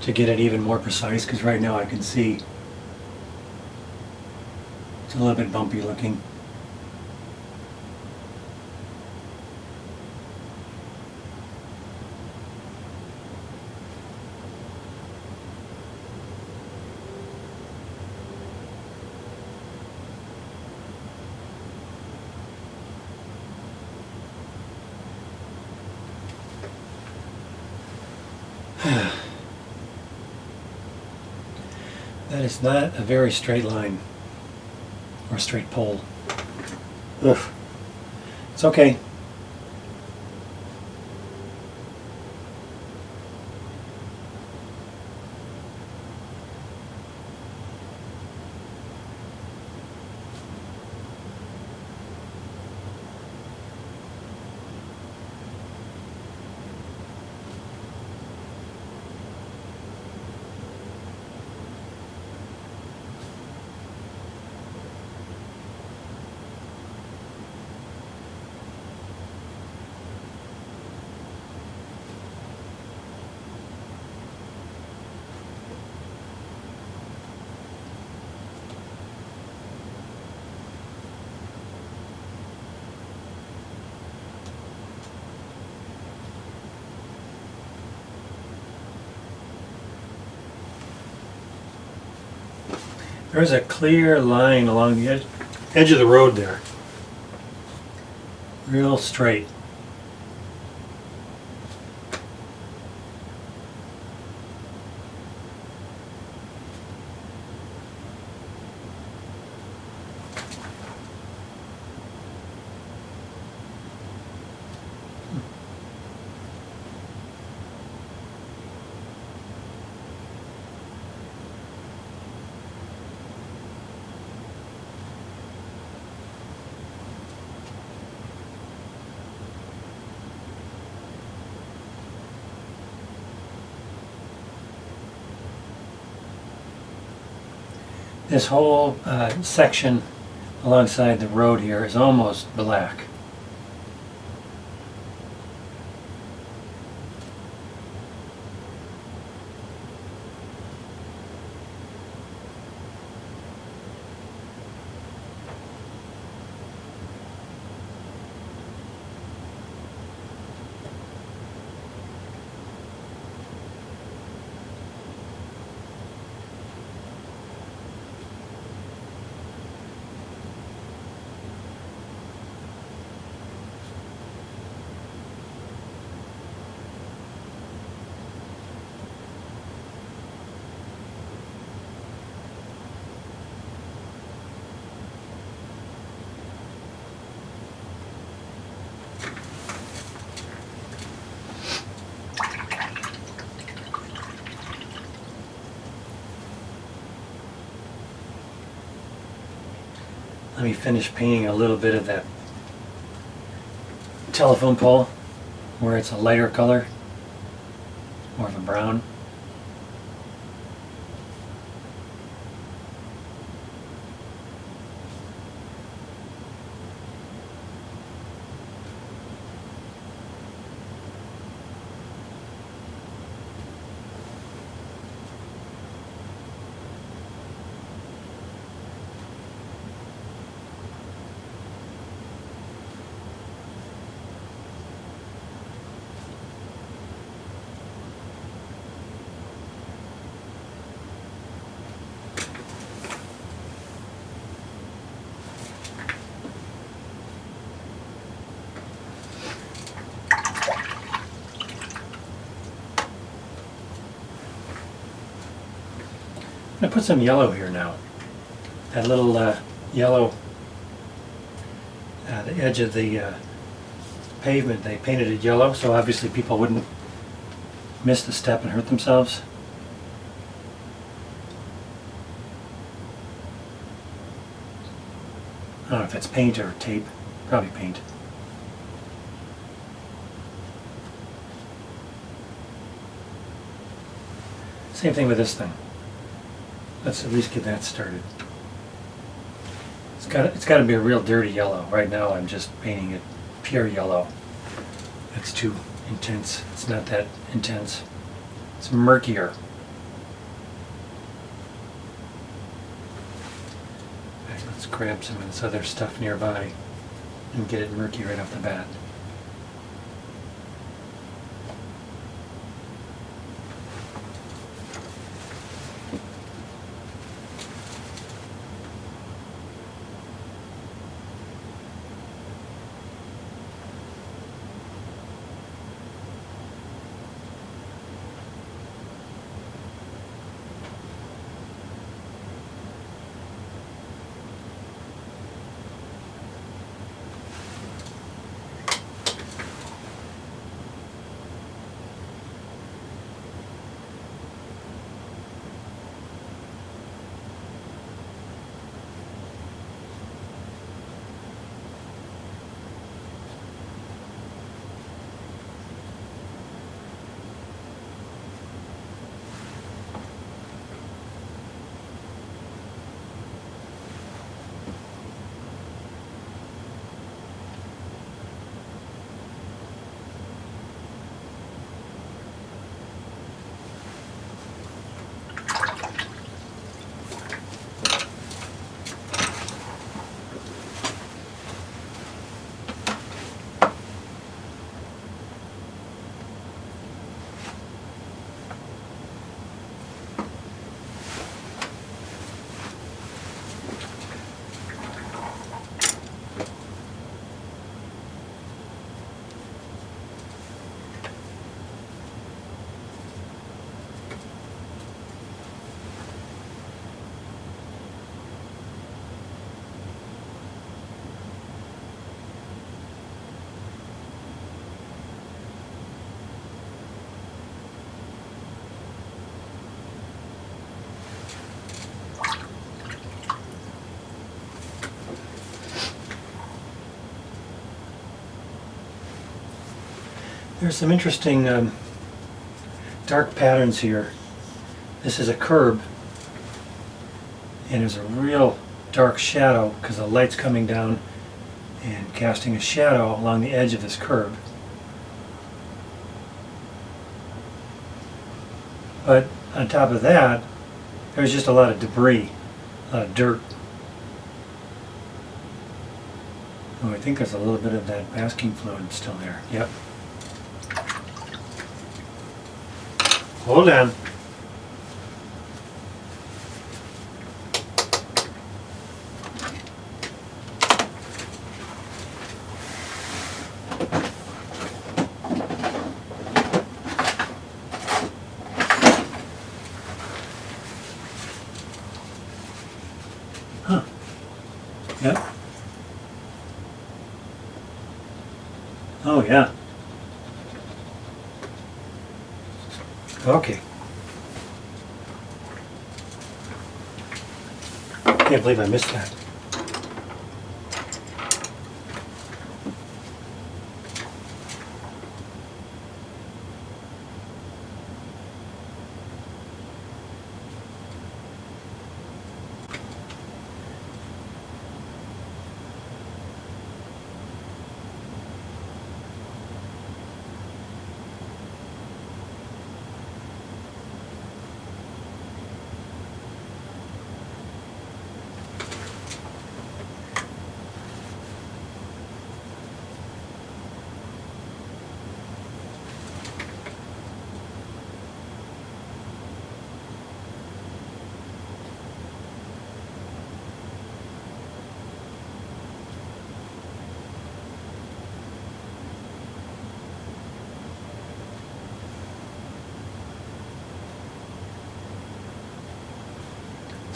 To get it even more precise, because right now I can see it's a little bit bumpy looking. That is not a very straight line or straight pole. Ugh. It's okay. There's a clear line along the edge of the road there. Real straight. This whole section alongside the road here is almost black. Let me finish painting a little bit of that telephone pole where it's a lighter color, more of a brown. I'm going to put some yellow here now. That little yellow, the edge of the pavement, they painted it yellow, so obviously people wouldn't miss the step and hurt themselves. I don't know if it's paint or tape, probably paint. Same thing with this thing. Let's at least get that started. It's got to be a real dirty yellow. Right now I'm just painting it pure yellow. That's too intense. It's not that intense. It's murkier. Okay, let's grab some of this other stuff nearby and get it murky right off the bat. There's some interesting dark patterns here. This is a curb, and there's a real dark shadow because the light's coming down and casting a shadow along the edge of this curb. But on top of that, there's just a lot of debris, a lot of dirt. Oh, I think there's a little bit of that masking fluid still there. Yep. Hold on. Huh. Yep. Oh, yeah. Okay. Can't believe I missed that.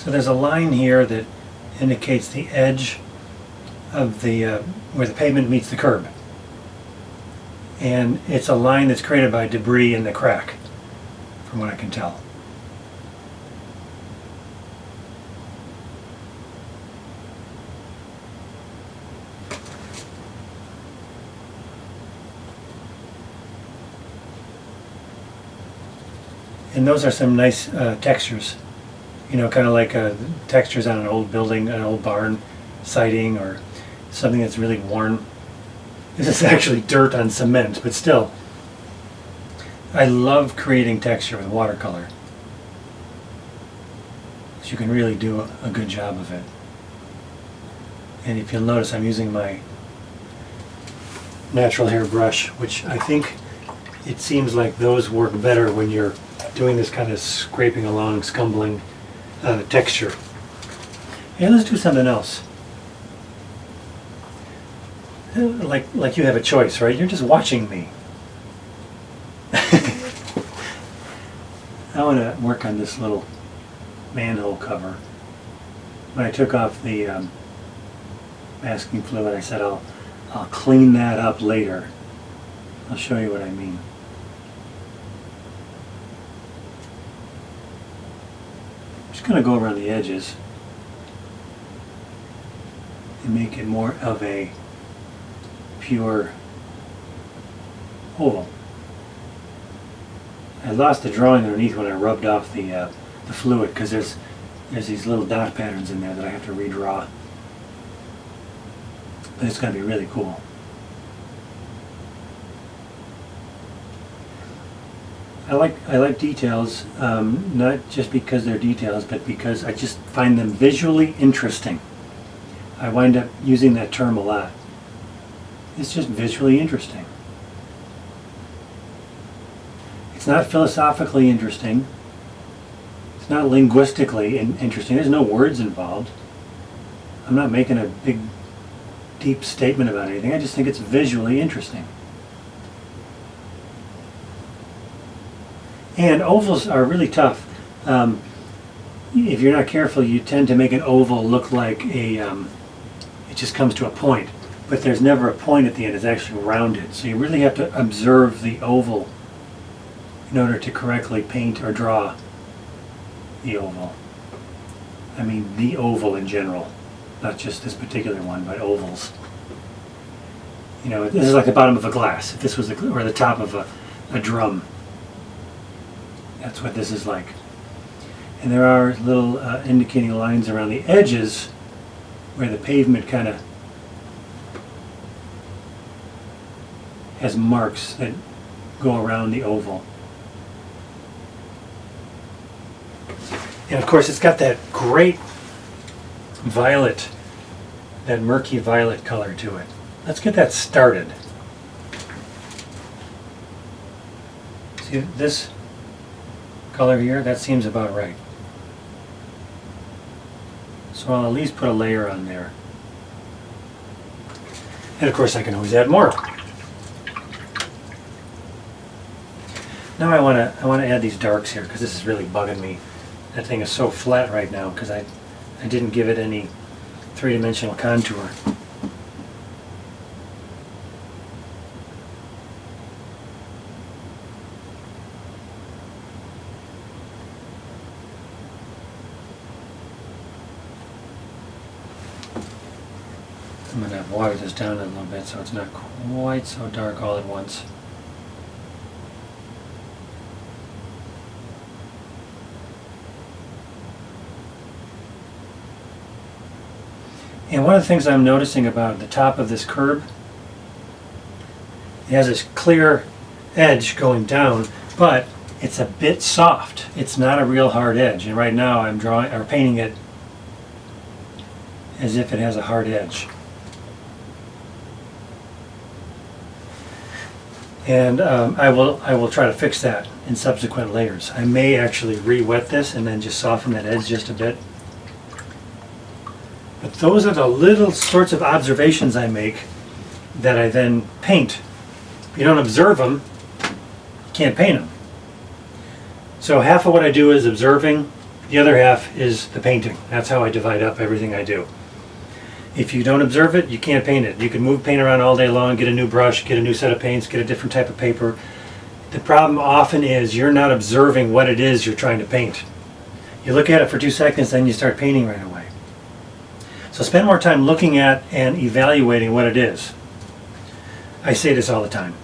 So there's a line here that indicates the edge of the where the pavement meets the curb. And it's a line that's created by debris in the crack, from what I can tell. And those are some nice textures, you know, kind of like textures on an old building, an old barn siding, or something that's really worn. This is actually dirt on cement, but still, I love creating texture with watercolor. So you can really do a good job of it. And if you'll notice, I'm using my natural hair brush, which I think it seems like those work better when you're doing this kind of scraping along, scumbling texture. And let's do something else. Like you have a choice, right? You're just watching me. I want to work on this little manhole cover. When I took off the masking fluid, I said I'll clean that up later. I'll show you what I mean. Just going to go around the edges and make it more of a pure oval. I lost the drawing underneath when I rubbed off the fluid, because there's these little dot patterns in there that I have to redraw. But it's going to be really cool. I like details, not just because they're details, but because I just find them visually interesting. I wind up using that term a lot. It's just visually interesting. It's not philosophically interesting. It's not linguistically interesting. There's no words involved. I'm not making a big, deep statement about anything. I just think it's visually interesting. And ovals are really tough. If you're not careful, you tend to make an oval look like it just comes to a point. But there's never a point at the end. It's actually rounded. So you really have to observe the oval in order to correctly paint or draw the oval. I mean the oval in general, not just this particular one, but ovals. You know, this is like the bottom of a glass. If this was or the top of a drum. That's what this is like. And there are little indicating lines around the edges where the pavement kind of has marks that go around the oval. And of course it's got that great violet, that murky violet color to it. Let's get that started. See this color here? That seems about right. So I'll at least put a layer on there. And of course I can always add more. Now I want to add these darks here, because this is really bugging me. That thing is so flat right now because I didn't give it any three-dimensional contour. I'm going to water this down a little bit so it's not quite so dark all at once. And one of the things I'm noticing about the top of this curb, it has this clear edge going down, but it's a bit soft. It's not a real hard edge. And right now I'm painting it as if it has a hard edge. And I will try to fix that in subsequent layers. I may actually re-wet this and then just soften that edge just a bit. But those are the little sorts of observations I make that I then paint. If you don't observe them, you can't paint them. So half of what I do is observing, The other half is the painting. That's how I divide up everything I do. If you don't observe it, you can't paint it. You can move paint around all day long, get a new brush, get a new set of paints, get a different type of paper. The problem often is you're not observing what it is you're trying to paint. You look at it for 2 seconds, then you start painting right away. So spend more time looking at and evaluating what it is. I say this all the time.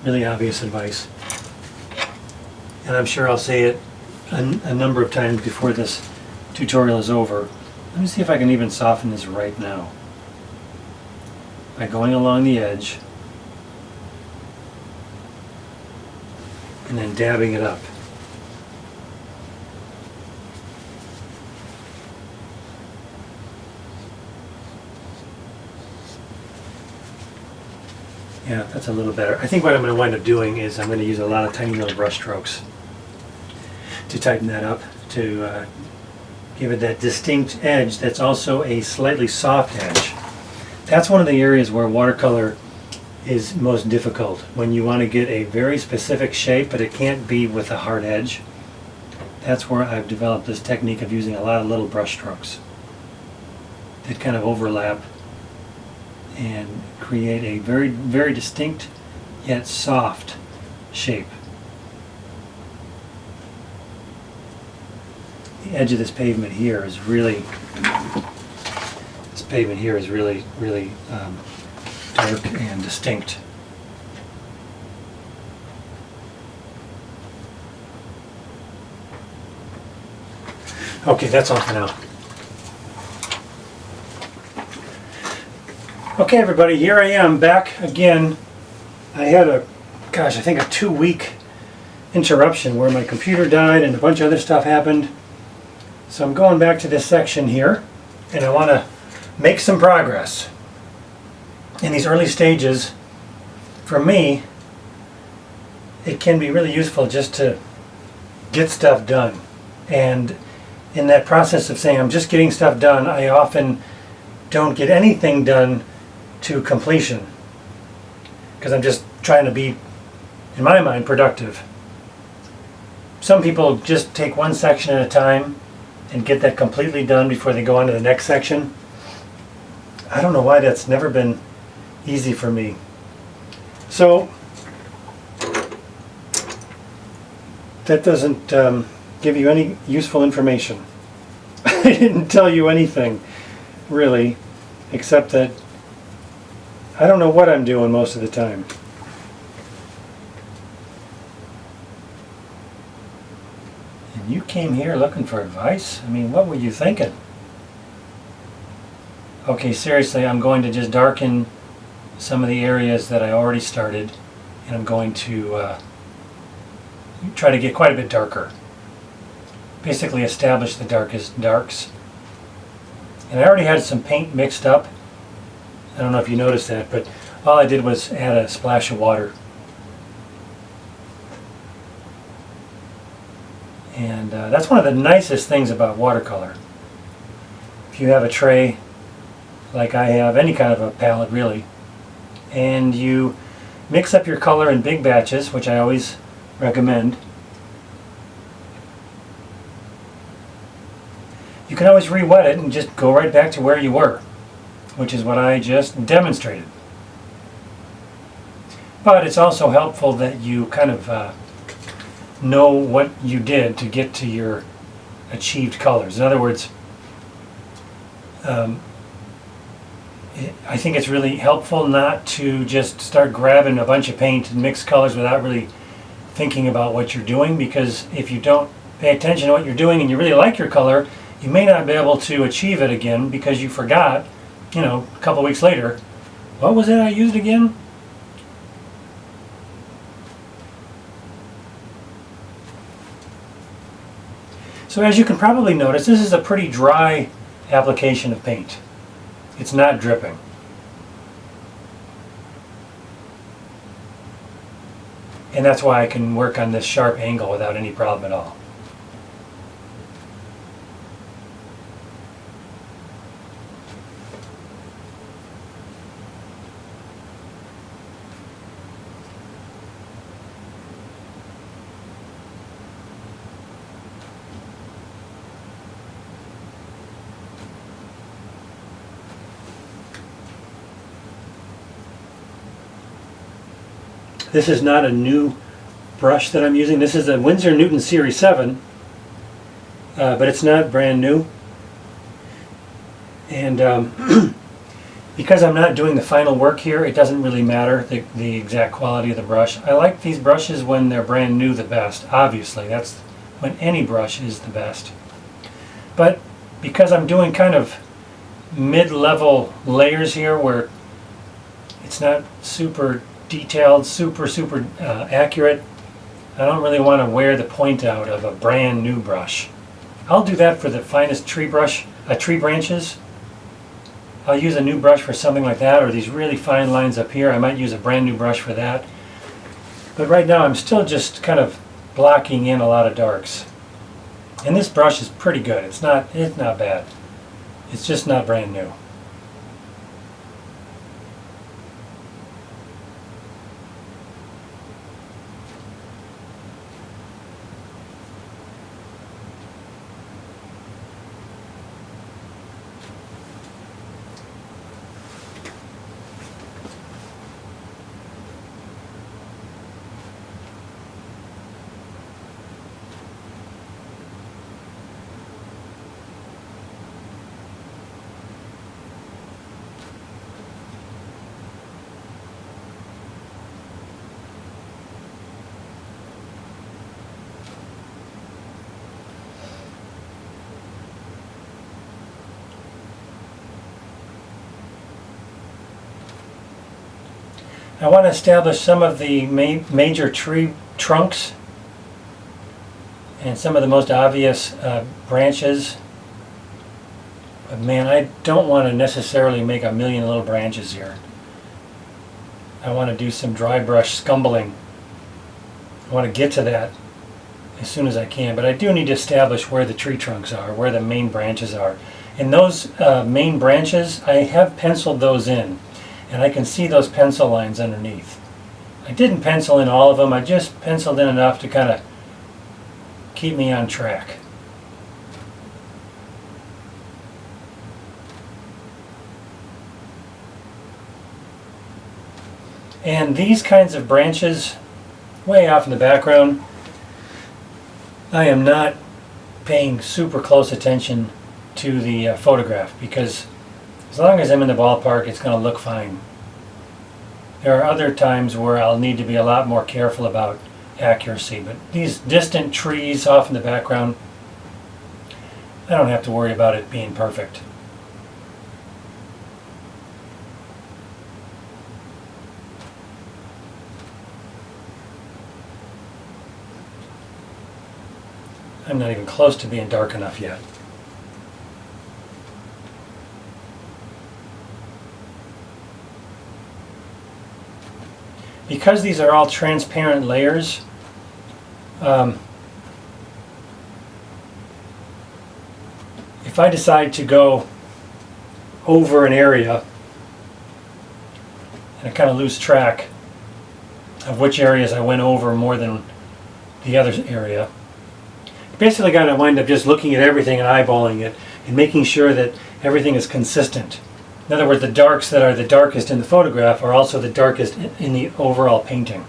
Really obvious advice. And I'm sure I'll say it a number of times before this tutorial is over. Let me see if I can even soften this right now. By going along the edge and then dabbing it up. Yeah, that's a little better. I think what I'm going to wind up doing is I'm going to use a lot of tiny little brush strokes to tighten that up, to give it that distinct edge that's also a slightly soft edge. That's one of the areas where watercolor is most difficult, when you want to get a very specific shape but it can't be with a hard edge. That's where I've developed this technique of using a lot of little brush strokes that kind of overlap and create a very, very distinct yet soft shape. The edge of this pavement here is really, really dark and distinct. Okay, that's all for now. Okay, everybody, here I am back again. I had I think a 2-week interruption where my computer died and a bunch of other stuff happened. So I'm going back to this section here, and I want to make some progress. In these early stages, for me, it can be really useful just to get stuff done. And in that process of saying I'm just getting stuff done, I often don't get anything done to completion, because I'm just trying to be, in my mind, productive. Some people just take one section at a time and get that completely done before they go on to the next section. I don't know why that's never been easy for me. So that doesn't give you any useful information. I didn't tell you anything really, except that I don't know what I'm doing most of the time. And you came here looking for advice? I mean, what were you thinking? Okay, seriously, I'm going to just darken some of the areas that I already started, and I'm going to try to get quite a bit darker. Basically establish the darkest darks. And I already had some paint mixed up. I don't know if you noticed that, but all I did was add a splash of water. And that's one of the nicest things about watercolor. If you have a tray, like I have, any kind of a palette really, and you mix up your color in big batches, which I always recommend, you can always re-wet it and just go right back to where you were, which is what I just demonstrated. But it's also helpful that you kind of know what you did to get to your achieved colors. In other words, I think it's really helpful not to just start grabbing a bunch of paint and mix colors without really thinking about what you're doing, because if you don't pay attention to what you're doing and you really like your color, you may not be able to achieve it again because you forgot, you know, a couple weeks later, what was it I used again? So as you can probably notice, this is a pretty dry application of paint. It's not dripping. And that's why I can work on this sharp angle without any problem at all. This is not a new brush that I'm using. This is a Winsor Newton Series 7, but it's not brand new. And because I'm not doing the final work here, it doesn't really matter the exact quality of the brush. I like these brushes when they're brand new the best. Obviously, that's when any brush is the best. But because I'm doing kind of mid-level layers here where it's not super detailed, super accurate, I don't really want to wear the point out of a brand new brush. I'll do that for the finest tree branches. I'll use a new brush for something like that, or these really fine lines up here. I might use a brand new brush for that. But right now I'm still just kind of blocking in a lot of darks. And this brush is pretty good. It's not bad. It's just not brand new. I want to establish some of the major tree trunks and some of the most obvious branches. But man, I don't want to necessarily make a million little branches here. I want to do some dry brush scumbling. I want to get to that as soon as I can, but I do need to establish where the tree trunks are, where the main branches are. And those main branches, I have penciled those in. And I can see those pencil lines underneath. I didn't pencil in all of them, I just penciled in enough to kind of keep me on track. And these kinds of branches, way off in the background, I am not paying super close attention to the photograph, because as long as I'm in the ballpark, it's going to look fine. There are other times where I'll need to be a lot more careful about accuracy, but these distant trees off in the background, I don't have to worry about it being perfect. I'm not even close to being dark enough yet. Because these are all transparent layers, if I decide to go over an area and I kind of lose track of which areas I went over more than the other area, you basically got to wind up just looking at everything and eyeballing it and making sure that everything is consistent. In other words, the darks that are the darkest in the photograph are also the darkest in the overall painting.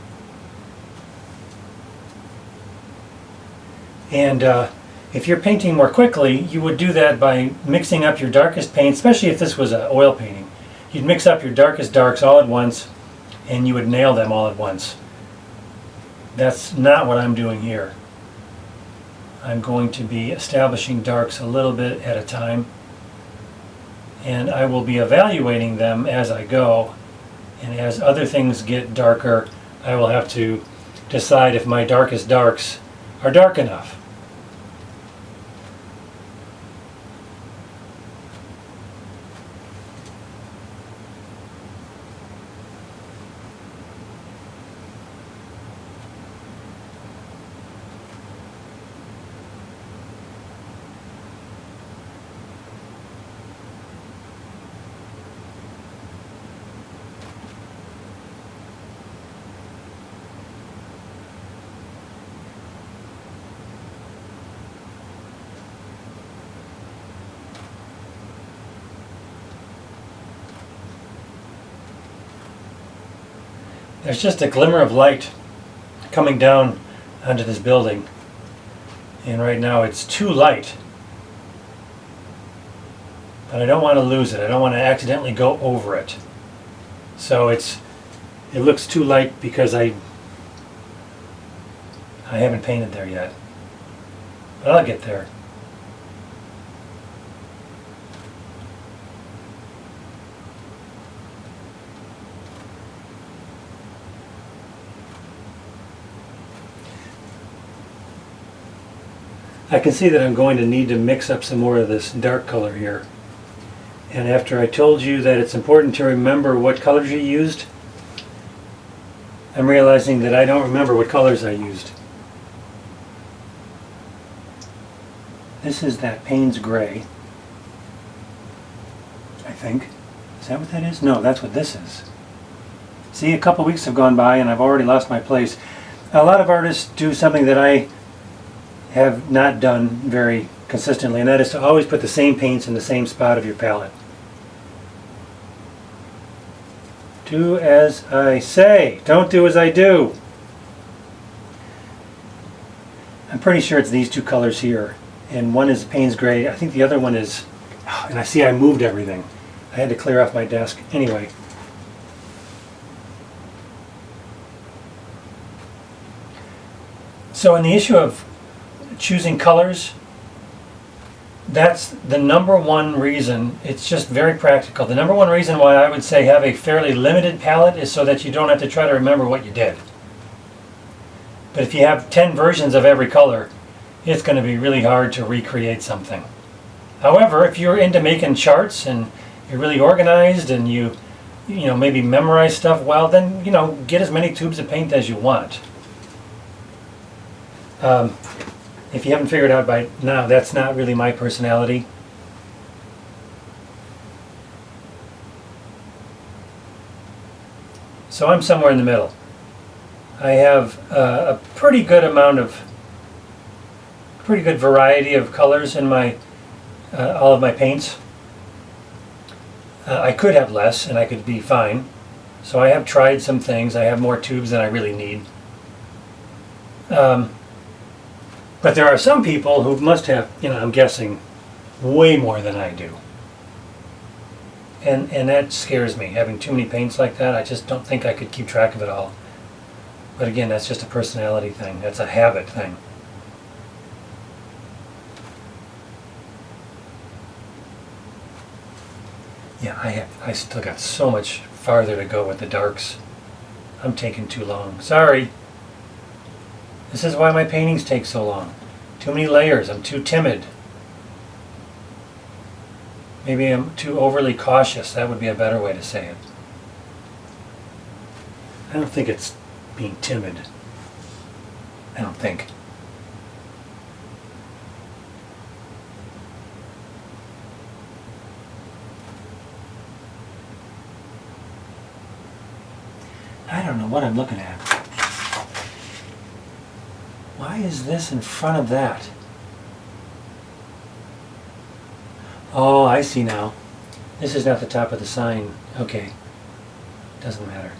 And if you're painting more quickly, you would do that by mixing up your darkest paint, especially if this was an oil painting. You'd mix up your darkest darks all at once, and you would nail them all at once. That's not what I'm doing here. I'm going to be establishing darks a little bit at a time, and I will be evaluating them as I go, and as other things get darker, I will have to decide if my darkest darks are dark enough. There's just a glimmer of light coming down onto this building, and right now it's too light. But I don't want to lose it. I don't want to accidentally go over it. So it looks too light because I haven't painted there yet. But I'll get there. I can see that I'm going to need to mix up some more of this dark color here. And after I told you that it's important to remember what colors you used, I'm realizing that I don't remember what colors I used. This is that Payne's Gray, I think. Is that what that is? No, that's what this is. See, a couple weeks have gone by and I've already lost my place. A lot of artists do something that I have not done very consistently, and that is to always put the same paints in the same spot of your palette. Do as I say. Don't do as I do. I'm pretty sure it's these two colors here. And one is Payne's Gray. I think the other one is... And I see I moved everything. I had to clear off my desk. Anyway. So in the issue of choosing colors, that's the number one reason. It's just very practical. The number one reason why I would say have a fairly limited palette is so that you don't have to try to remember what you did. But if you have 10 versions of every color, it's going to be really hard to recreate something. However, if you're into making charts and you're really organized and you maybe memorize stuff well, then get as many tubes of paint as you want. If you haven't figured out by now, that's not really my personality. So I'm somewhere in the middle. I have a pretty good variety of colors in my all of my paints. I could have less and I could be fine. So I have tried some things. I have more tubes than I really need. But there are some people who must have, I'm guessing, way more than I do. And that scares me, having too many paints like that. I just don't think I could keep track of it all. But again, that's just a personality thing. That's a habit thing. Yeah, I still got so much farther to go with the darks. I'm taking too long. Sorry. This is why my paintings take so long. Too many layers. I'm too timid. Maybe I'm too overly cautious. That would be a better way to say it. I don't think it's being timid. I don't think. I don't know what I'm looking at. Why is this in front of that? Oh, I see now. This is not the top of the sign. Okay. Doesn't matter.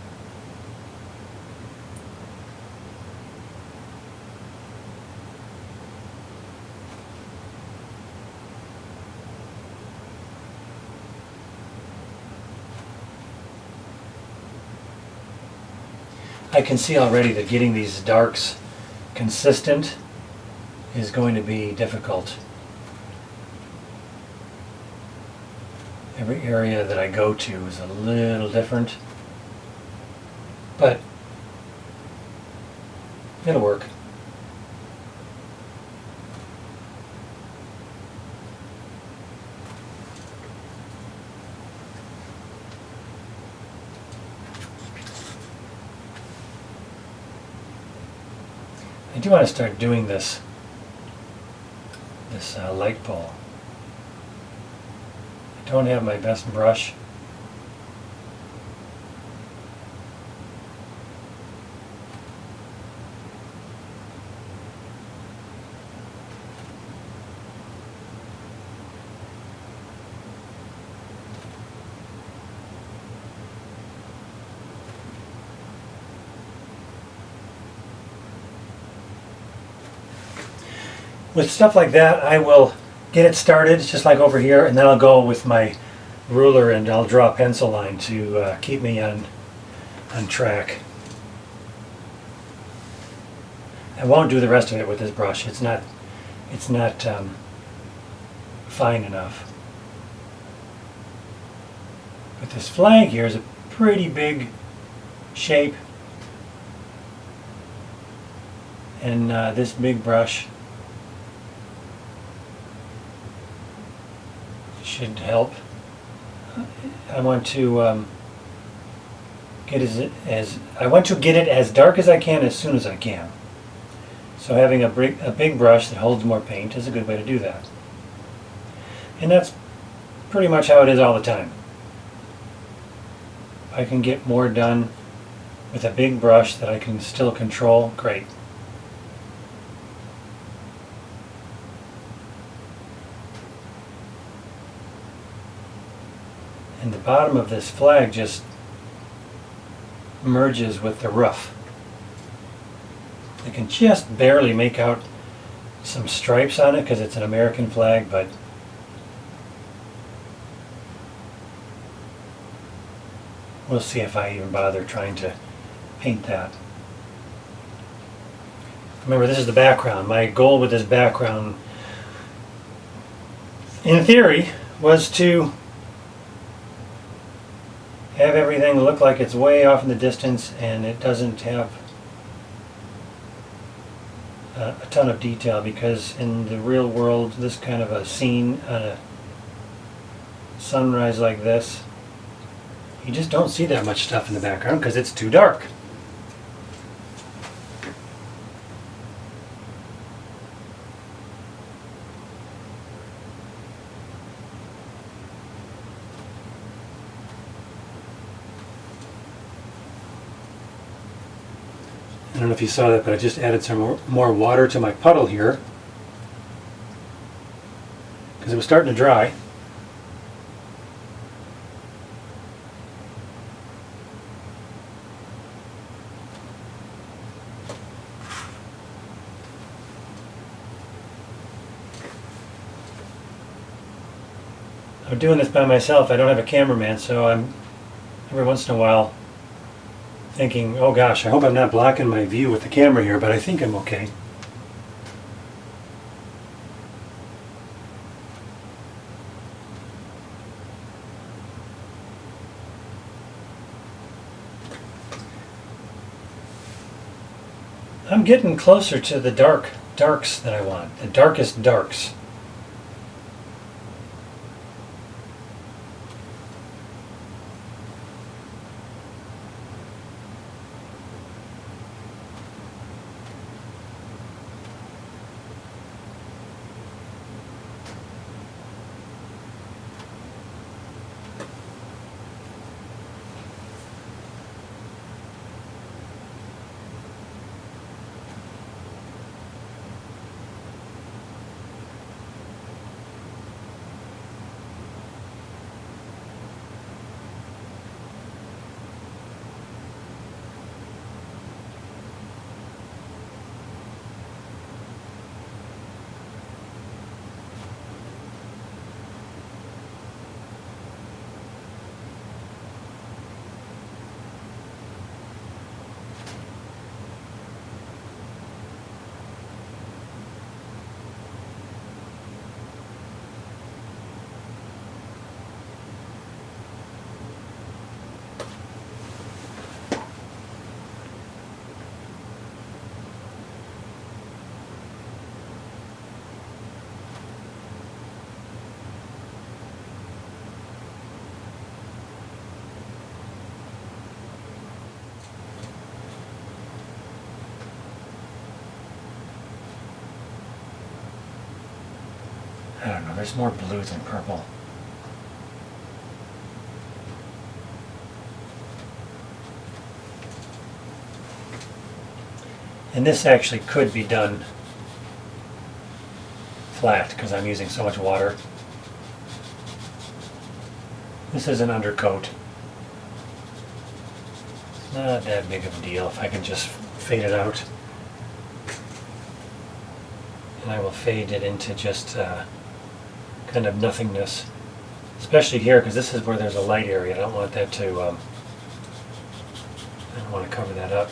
I can see already that getting these darks consistent is going to be difficult. Every area that I go to is a little different, but it'll work. I do want to start doing this light pole. I don't have my best brush. with stuff like that, I will get it started just like over here, and then I'll go with my ruler and I'll draw a pencil line to keep me on track. I won't do the rest of it with this brush. It's not fine enough. But this flag here is a pretty big shape, and this big brush should help. I want to get it as dark as I can as soon as I can. So having a big brush that holds more paint is a good way to do that. And that's pretty much how it is all the time. If I can get more done with a big brush that I can still control, great. And the bottom of this flag just merges with the roof. I can just barely make out some stripes on it because it's an American flag, but we'll see if I even bother trying to paint that. Remember, this is the background. My goal with this background, in theory, was to have everything look like it's way off in the distance and it doesn't have a ton of detail, because in the real world, this kind of a scene on a sunrise like this, you just don't see that much stuff in the background because it's too dark. I don't know if you saw that, but I just added some more water to my puddle here because it was starting to dry. I'm doing this by myself. I don't have a cameraman, so I'm every once in a while thinking, oh gosh, I hope I'm not blocking my view with the camera here, but I think I'm okay. I'm getting closer to the darks that I want, the darkest darks. I don't know, there's more blue than purple. And this actually could be done flat because I'm using so much water. This is an undercoat. It's not that big of a deal if I can just fade it out. and I will fade it into just kind of nothingness, especially here because this is where there's a light area. I don't want that to, I don't want to cover that up.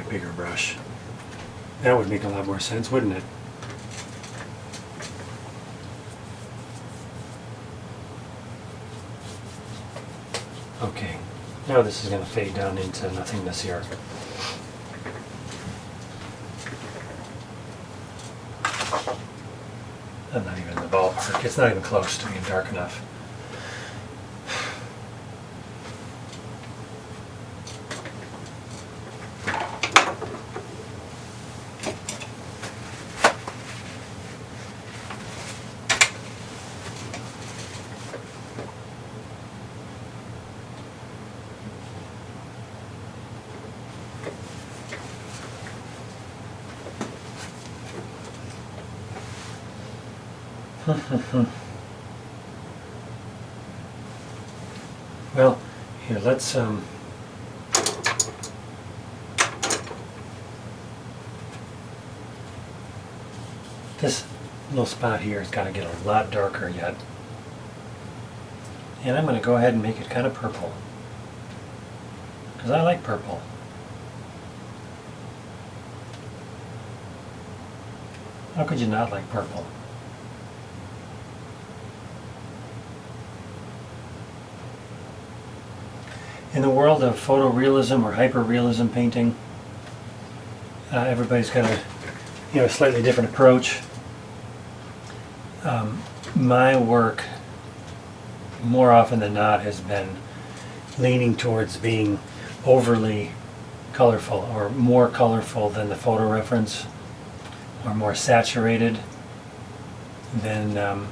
Bigger brush. That would make a lot more sense, wouldn't it? Okay, now this is going to fade down into nothingness here. I'm not even in the ballpark. It's not even close to being dark enough. Well, here, let's this little spot here has got to get a lot darker yet. And I'm going to go ahead and make it kind of purple, because I like purple. How could you not like purple? In the world of photorealism or hyperrealism painting, everybody's got a slightly different approach. My work, more often than not, has been leaning towards being overly colorful, or more colorful than the photo reference, or more saturated than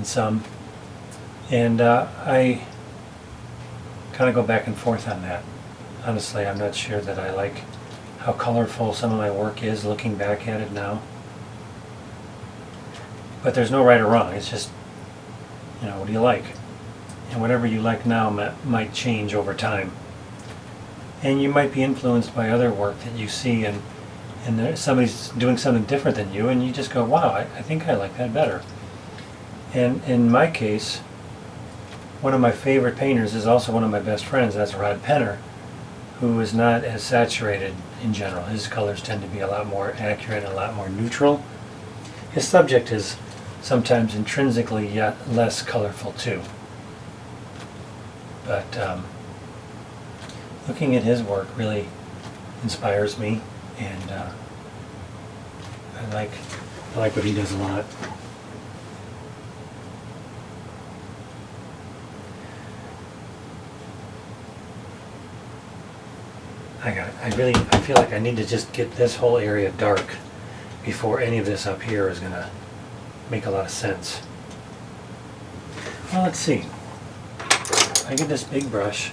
some. And I kind of go back and forth on that. Honestly, I'm not sure that I like how colorful some of my work is looking back at it now. But there's no right or wrong. It's just, what do you like? And whatever you like now might change over time. And you might be influenced by other work that you see, and somebody's doing something different than you, and you just go, wow, I think I like that better. And in my case, one of my favorite painters is also one of my best friends. That's Rod Penner, who is not as saturated in general. His colors tend to be a lot more accurate, a lot more neutral. His subject is sometimes intrinsically yet less colorful too. But looking at his work really inspires me, and I like what he does a lot. I feel like I need to just get this whole area dark before any of this up here is going to make a lot of sense. Well, let's see. If I get this big brush,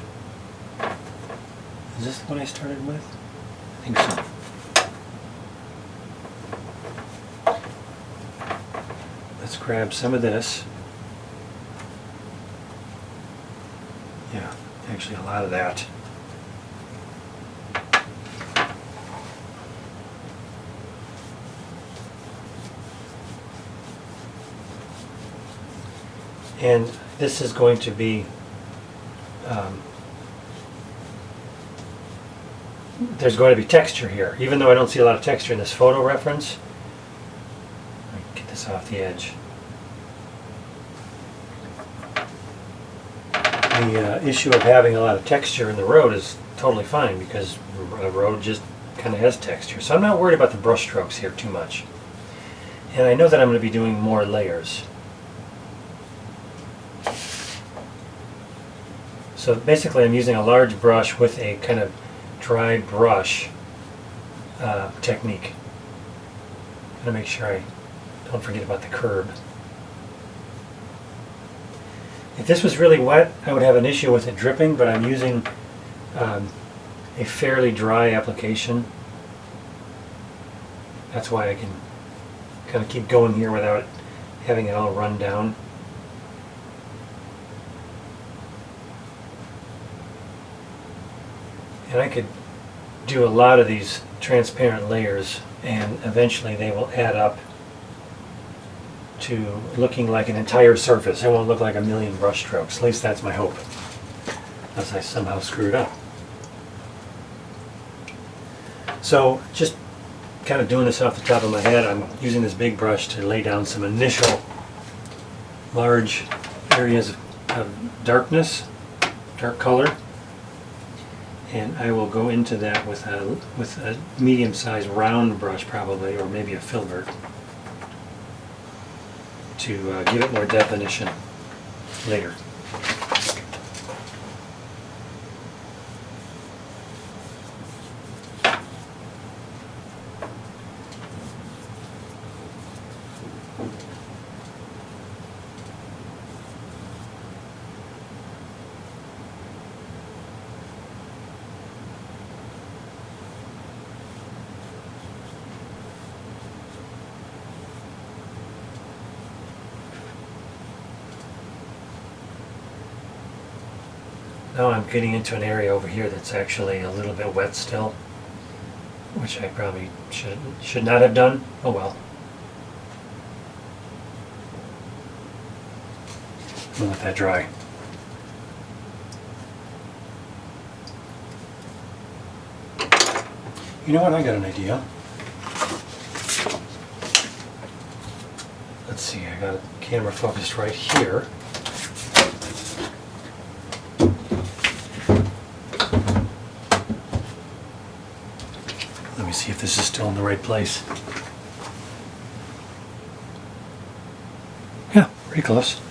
is this what I started with? I think so. Let's grab some of this. Yeah, actually a lot of that. And this is going to be, there's going to be texture here, even though I don't see a lot of texture in this photo reference. Let me get this off the edge. The issue of having a lot of texture in the road is totally fine, because a road just kind of has texture. So I'm not worried about the brush strokes here too much. And I know that I'm going to be doing more layers. So basically I'm using a large brush with a kind of dry brush technique. I'm going to make sure I don't forget about the curb. If this was really wet, I would have an issue with it dripping, but I'm using a fairly dry application. That's why I can kind of keep going here without having it all run down. And I could do a lot of these transparent layers, and eventually they will add up to looking like an entire surface. It won't look like a million brush strokes. At least that's my hope, unless I somehow screw it up. So just kind of doing this off the top of my head, I'm using this big brush to lay down some initial large areas of darkness, dark color. And I will go into that with a medium-sized round brush probably, or maybe a filbert, to give it more definition later. Now I'm getting into an area over here that's actually a little bit wet still, which I probably should not have done. Oh well. I'll let that dry. You know what? I got an idea. Let's see, I got a camera focused right here. Let me see if this is still in the right place. Yeah, pretty close.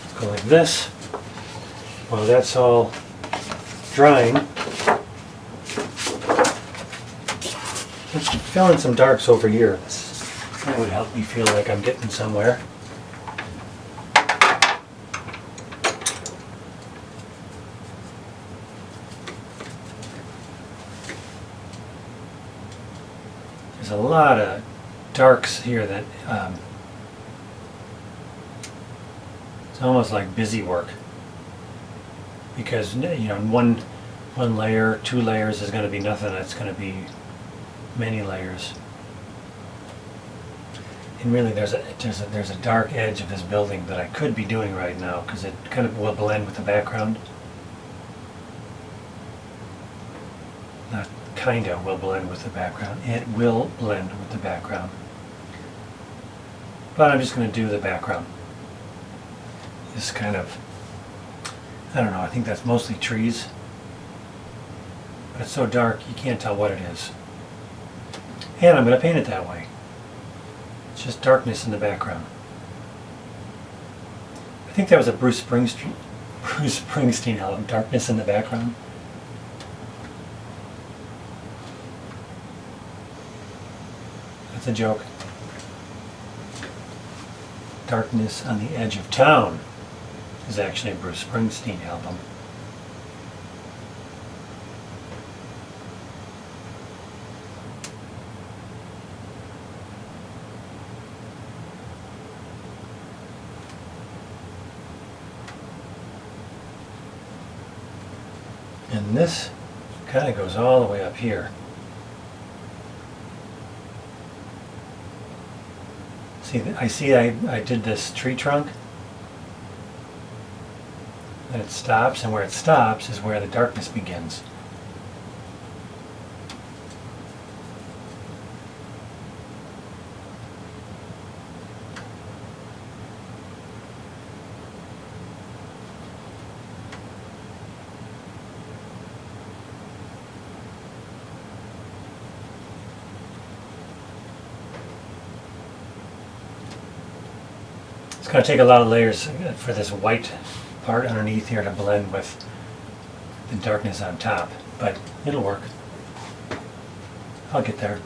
Let's go like this. While that's all drying, let's fill in some darks over here. That would help me feel like I'm getting somewhere. There's a lot of darks here that it's almost like busy work, because you know one layer, 2 layers is going to be nothing. It's going to be many layers. And really, there's a dark edge of this building that I could be doing right now, because it kind of will blend with the background. Not kind of will blend with the background. It will blend with the background. But I'm just going to do the background. This kind of, I don't know, I think that's mostly trees. But it's so dark you can't tell what it is. And I'm going to paint it that way. It's just darkness in the background. I think that was a Bruce Springsteen album, Darkness in the Background. That's a joke. Darkness on the Edge of Town is actually a Bruce Springsteen album. And this kind of goes all the way up here. See, I did this tree trunk, and it stops, and where it stops is where the darkness begins. It's going to take a lot of layers for this white part underneath here to blend with the darkness on top, but it'll work. I'll get there.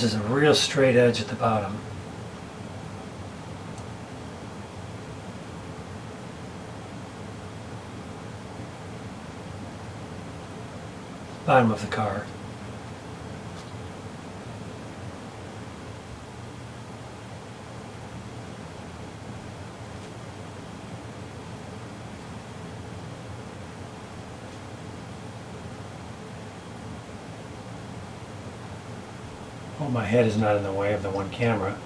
This is a real straight edge at the bottom. Bottom of the car. Hope my head is not in the way of the one camera.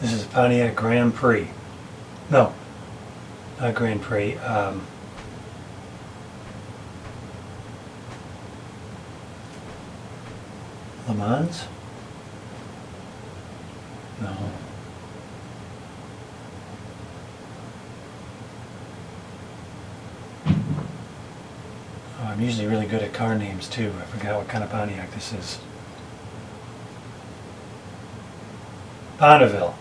This is a Pontiac Grand Prix. No, not Grand Prix. Le Mans? No. Oh, I'm usually really good at car names too. I forgot what kind of Pontiac this is. Bonneville.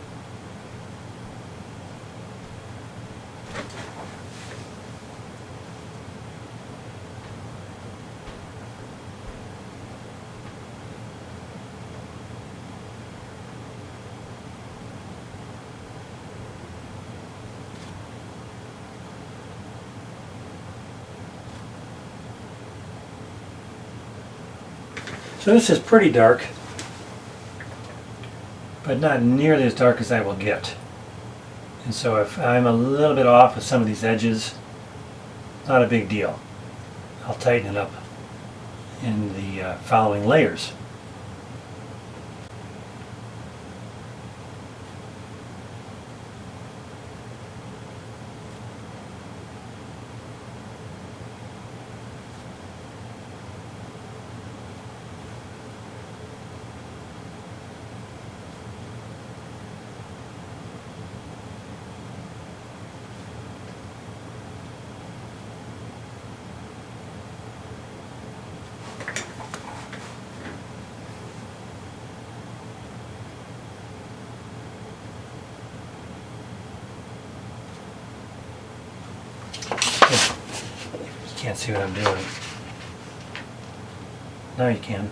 So this is pretty dark, but not nearly as dark as I will get. And so if I'm a little bit off with some of these edges, not a big deal. I'll tighten it up in the following layers. You can't see what I'm doing. Now you can.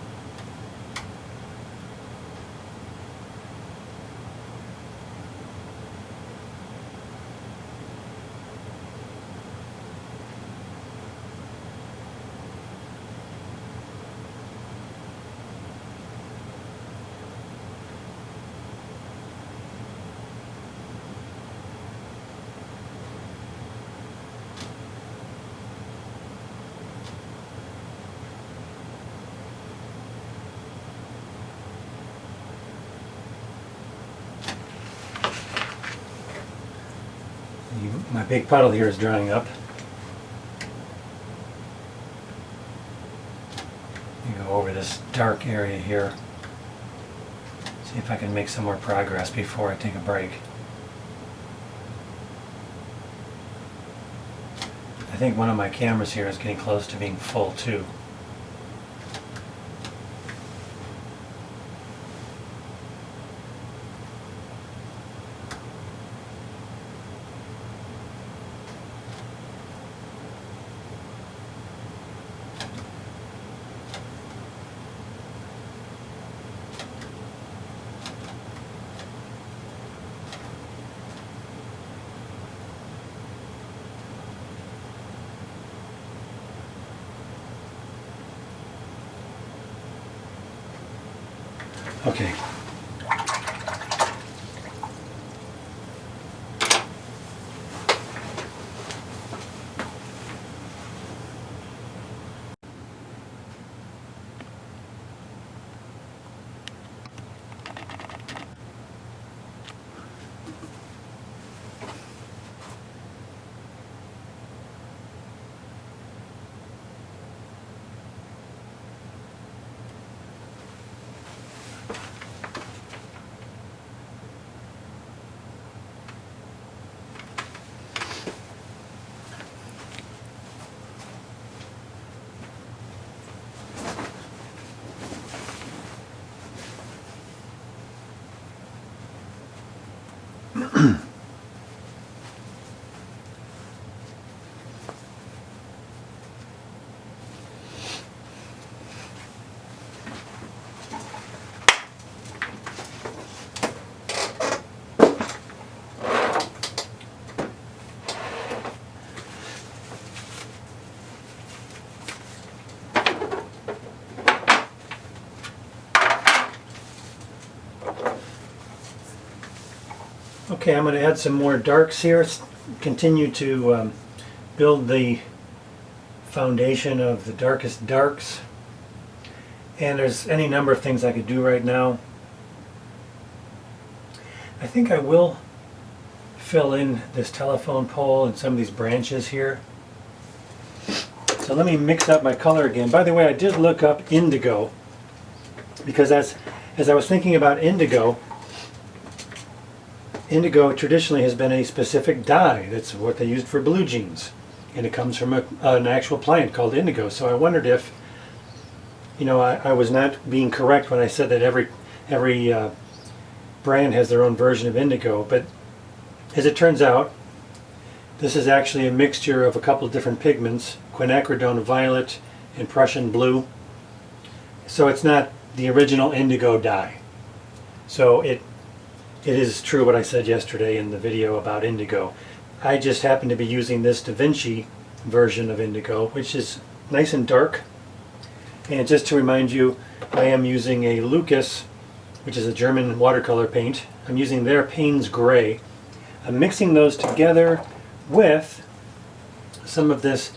My big puddle here is drying up. You go over this dark area here. See if I can make some more progress before I take a break. I think one of my cameras here is getting close to being full too. Okay. Okay, I'm going to add some more darks here. Continue to build the foundation of the darkest darks. And there's any number of things I could do right now. I think I will fill in this telephone pole and some of these branches here. So let me mix up my color again. By the way, I did look up indigo, because as I was thinking about indigo, indigo traditionally has been a specific dye. That's what they used for blue jeans. And it comes from an actual plant called indigo. So I wondered if, you know, I was not being correct when I said that every brand has their own version of indigo. But as it turns out, this is actually a mixture of a couple of different pigments, quinacridone violet and Prussian blue. So it's not the original indigo dye. So it is true what I said yesterday in the video about indigo. I just happen to be using this Da Vinci version of indigo, which is nice and dark. And just to remind you, I am using a Lucas, which is a German watercolor paint. I'm using their Payne's Gray. I'm mixing those together with some of this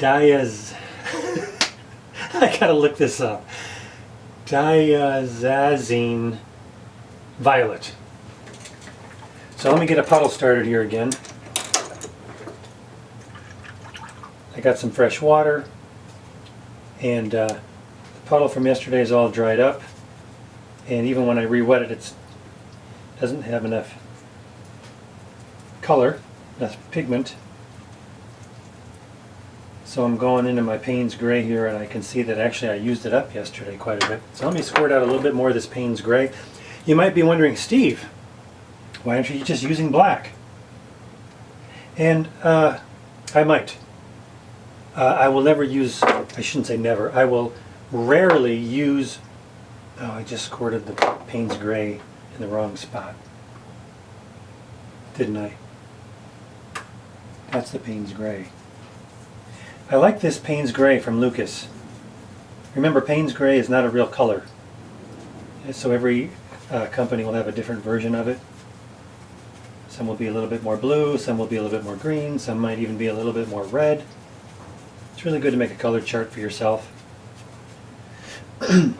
I gotta look this up. Dioxazine violet. So let me get a puddle started here again. I got some fresh water, and the puddle from yesterday is all dried up, and even when I re-wet it, it doesn't have enough color, enough pigment. So I'm going into my Payne's Gray here, and I can see that actually I used it up yesterday quite a bit. So let me squirt out a little bit more of this Payne's Gray. You might be wondering, Steve, why aren't you just using black? And I might. I will never use, I shouldn't say never, I will rarely use, oh, I just squirted the Payne's Gray in the wrong spot. Didn't I? That's the Payne's Gray. I like this Payne's Gray from Lucas. Remember, Payne's Gray is not a real color. So every company will have a different version of it. Some will be a little bit more blue, some will be a little bit more green, some might even be a little bit more red. It's really good to make a color chart for yourself. And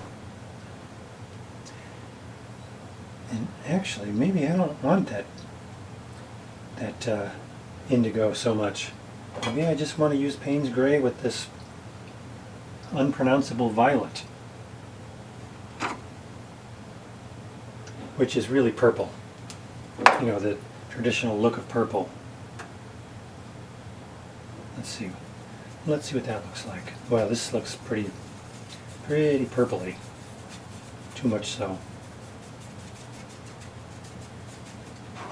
actually, maybe I don't want that indigo so much. Maybe I just want to use Payne's Gray with this unpronounceable violet, which is really purple. You know, the traditional look of purple. Let's see what that looks like. Wow, this looks pretty purpley. Too much so.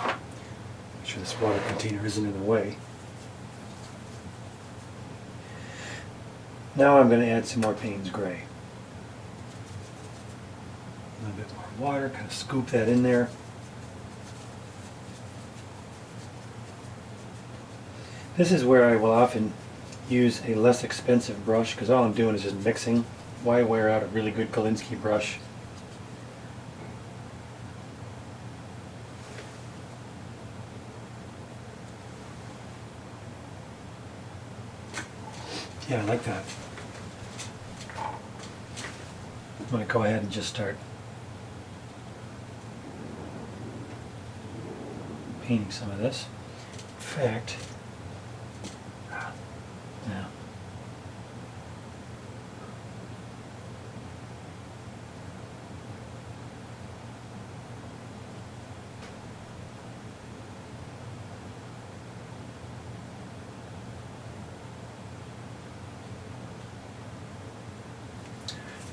Make sure this water container isn't in the way. Now I'm going to add some more Payne's Gray. A little bit more water, kind of scoop that in there. This is where I will often use a less expensive brush, because all I'm doing is just mixing. Why wear out a really good Kolinsky brush? Yeah, I like that. I'm going to go ahead and just start painting some of this. In fact, yeah.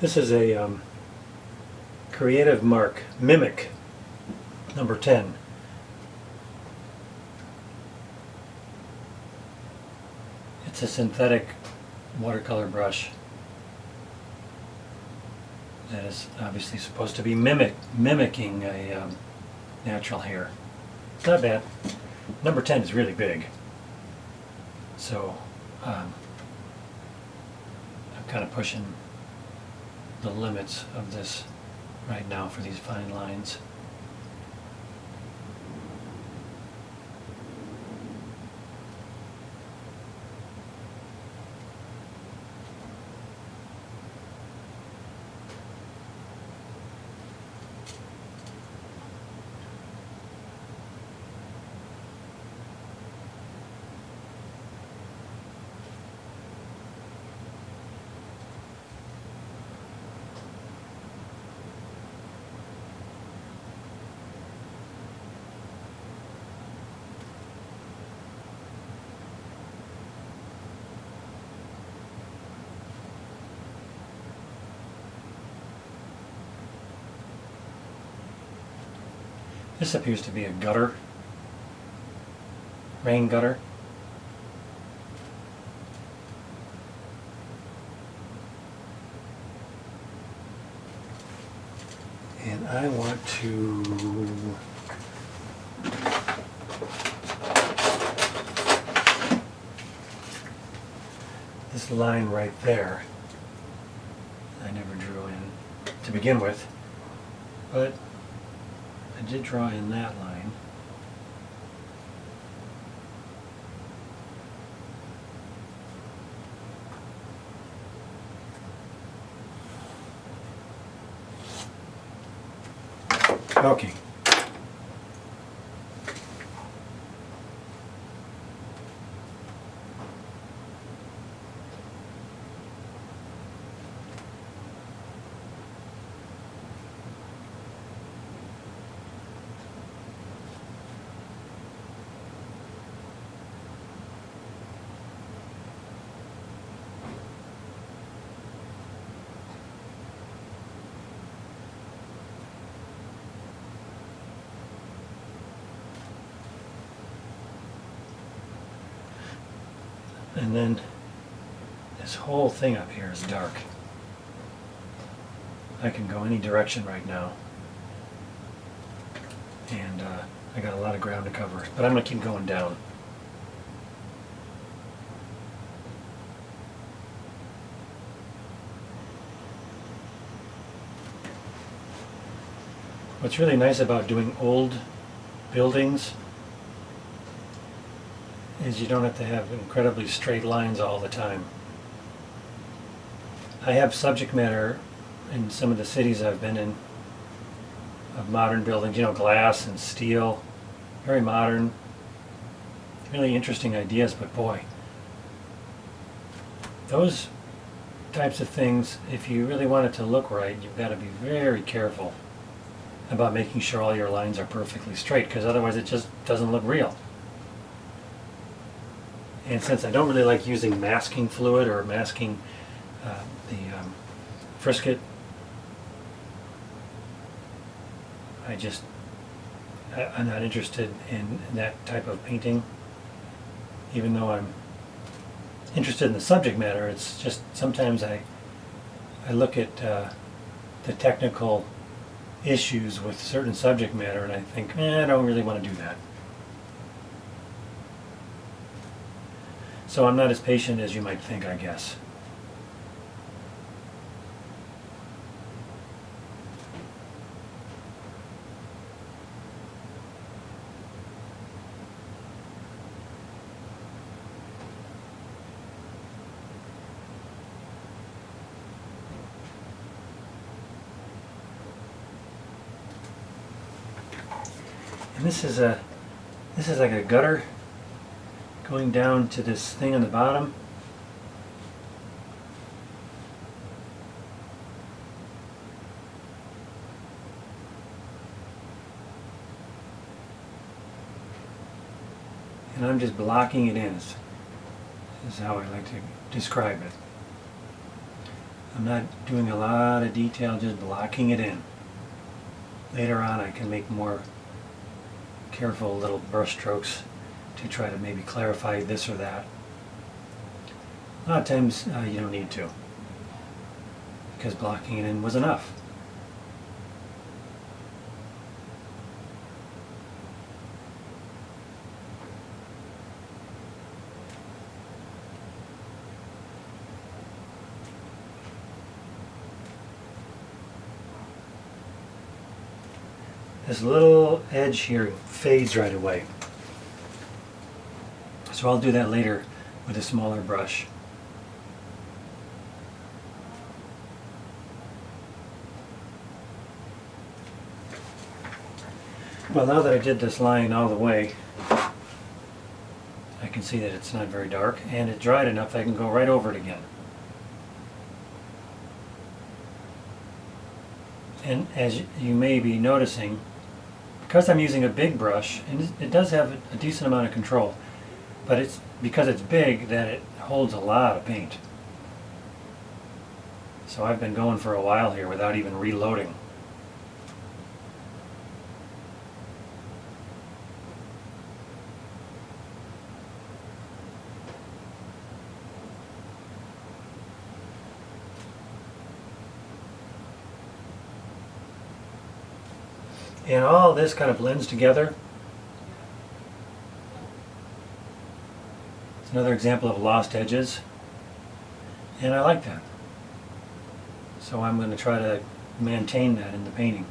This is a Creative Mark Mimic number 10. It's a synthetic watercolor brush that is obviously supposed to be mimicking a natural hair. It's not bad. Number 10 is really big, so I'm kind of pushing the limits of this right now for these fine lines. This appears to be a gutter, rain gutter. And I want to this line right there, I never drew in to begin with, but I did draw in that line. Okay. And then this whole thing up here is dark. I can go any direction right now. And I got a lot of ground to cover, but I'm going to keep going down. What's really nice about doing old buildings is you don't have to have incredibly straight lines all the time. I have subject matter in some of the cities I've been in of modern buildings, you know, glass and steel, very modern, really interesting ideas, but boy, those types of things, if you really want it to look right, you've got to be very careful about making sure all your lines are perfectly straight, because otherwise it just doesn't look real. And since I don't really like using masking fluid or masking the frisket, I'm not interested in that type of painting. Even though I'm interested in the subject matter, it's just sometimes I look at the technical issues with certain subject matter and I think, I don't really want to do that. So I'm not as patient as you might think, I guess. And this is like a gutter going down to this thing on the bottom. And I'm just blocking it in. This is how I like to describe it. I'm not doing a lot of detail, just blocking it in. Later on I can make more careful little brush strokes to try to maybe clarify this or that. A lot of times you don't need to, because blocking it in was enough. This little edge here fades right away. So I'll do that later with a smaller brush. Well, now that I did this line all the way, I can see that it's not very dark, and it dried enough that I can go right over it again. And as you may be noticing, because I'm using a big brush, and it does have a decent amount of control, but it's because it's big that it holds a lot of paint. So I've been going for a while here without even reloading. And all this kind of blends together. It's another example of lost edges, and I like that. So I'm going to try to maintain that in the painting.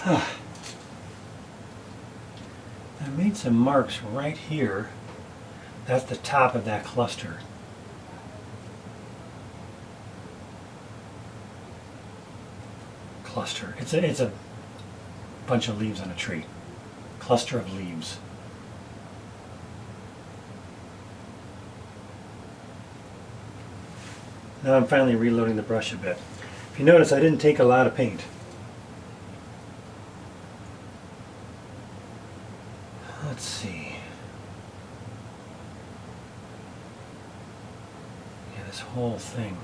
I made some marks right here. That's the top of that cluster. It's a bunch of leaves on a tree. Cluster of leaves. Now I'm finally reloading the brush a bit. If you notice, I didn't take a lot of paint. Let's see. Yeah, this whole thing.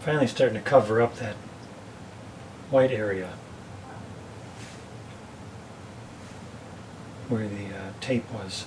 Finally starting to cover up that white area. where the tape was.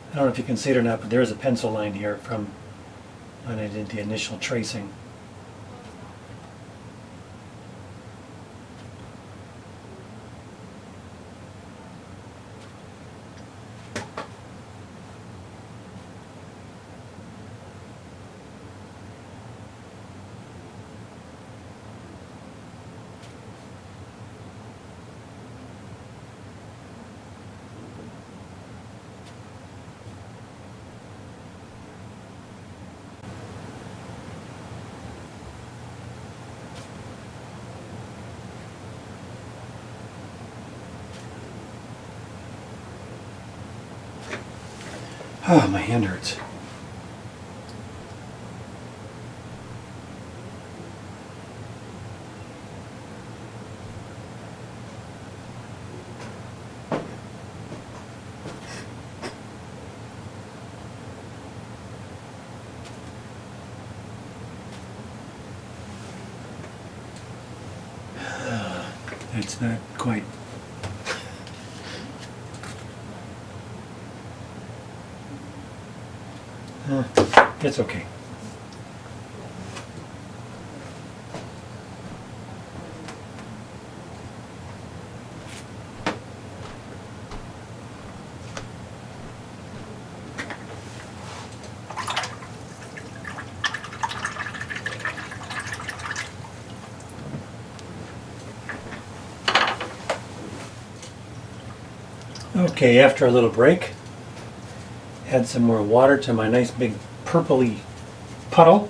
I don't know if you can see it or not, but there is a pencil line here from when I did the initial tracing. Oh, my hand hurts. It's not quite. It's okay. Okay, after a little break, add some more water to my nice big purpley puddle.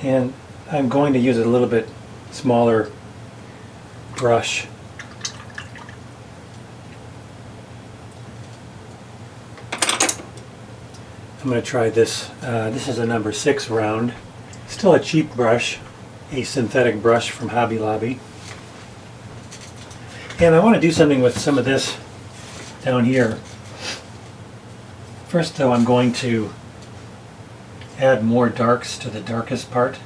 And I'm going to use a little bit smaller brush. I'm going to try this. This is a number 6 round. Still a cheap brush, a synthetic brush from Hobby Lobby. And I want to do something with some of this down here. First though, I'm going to add more darks to the darkest part.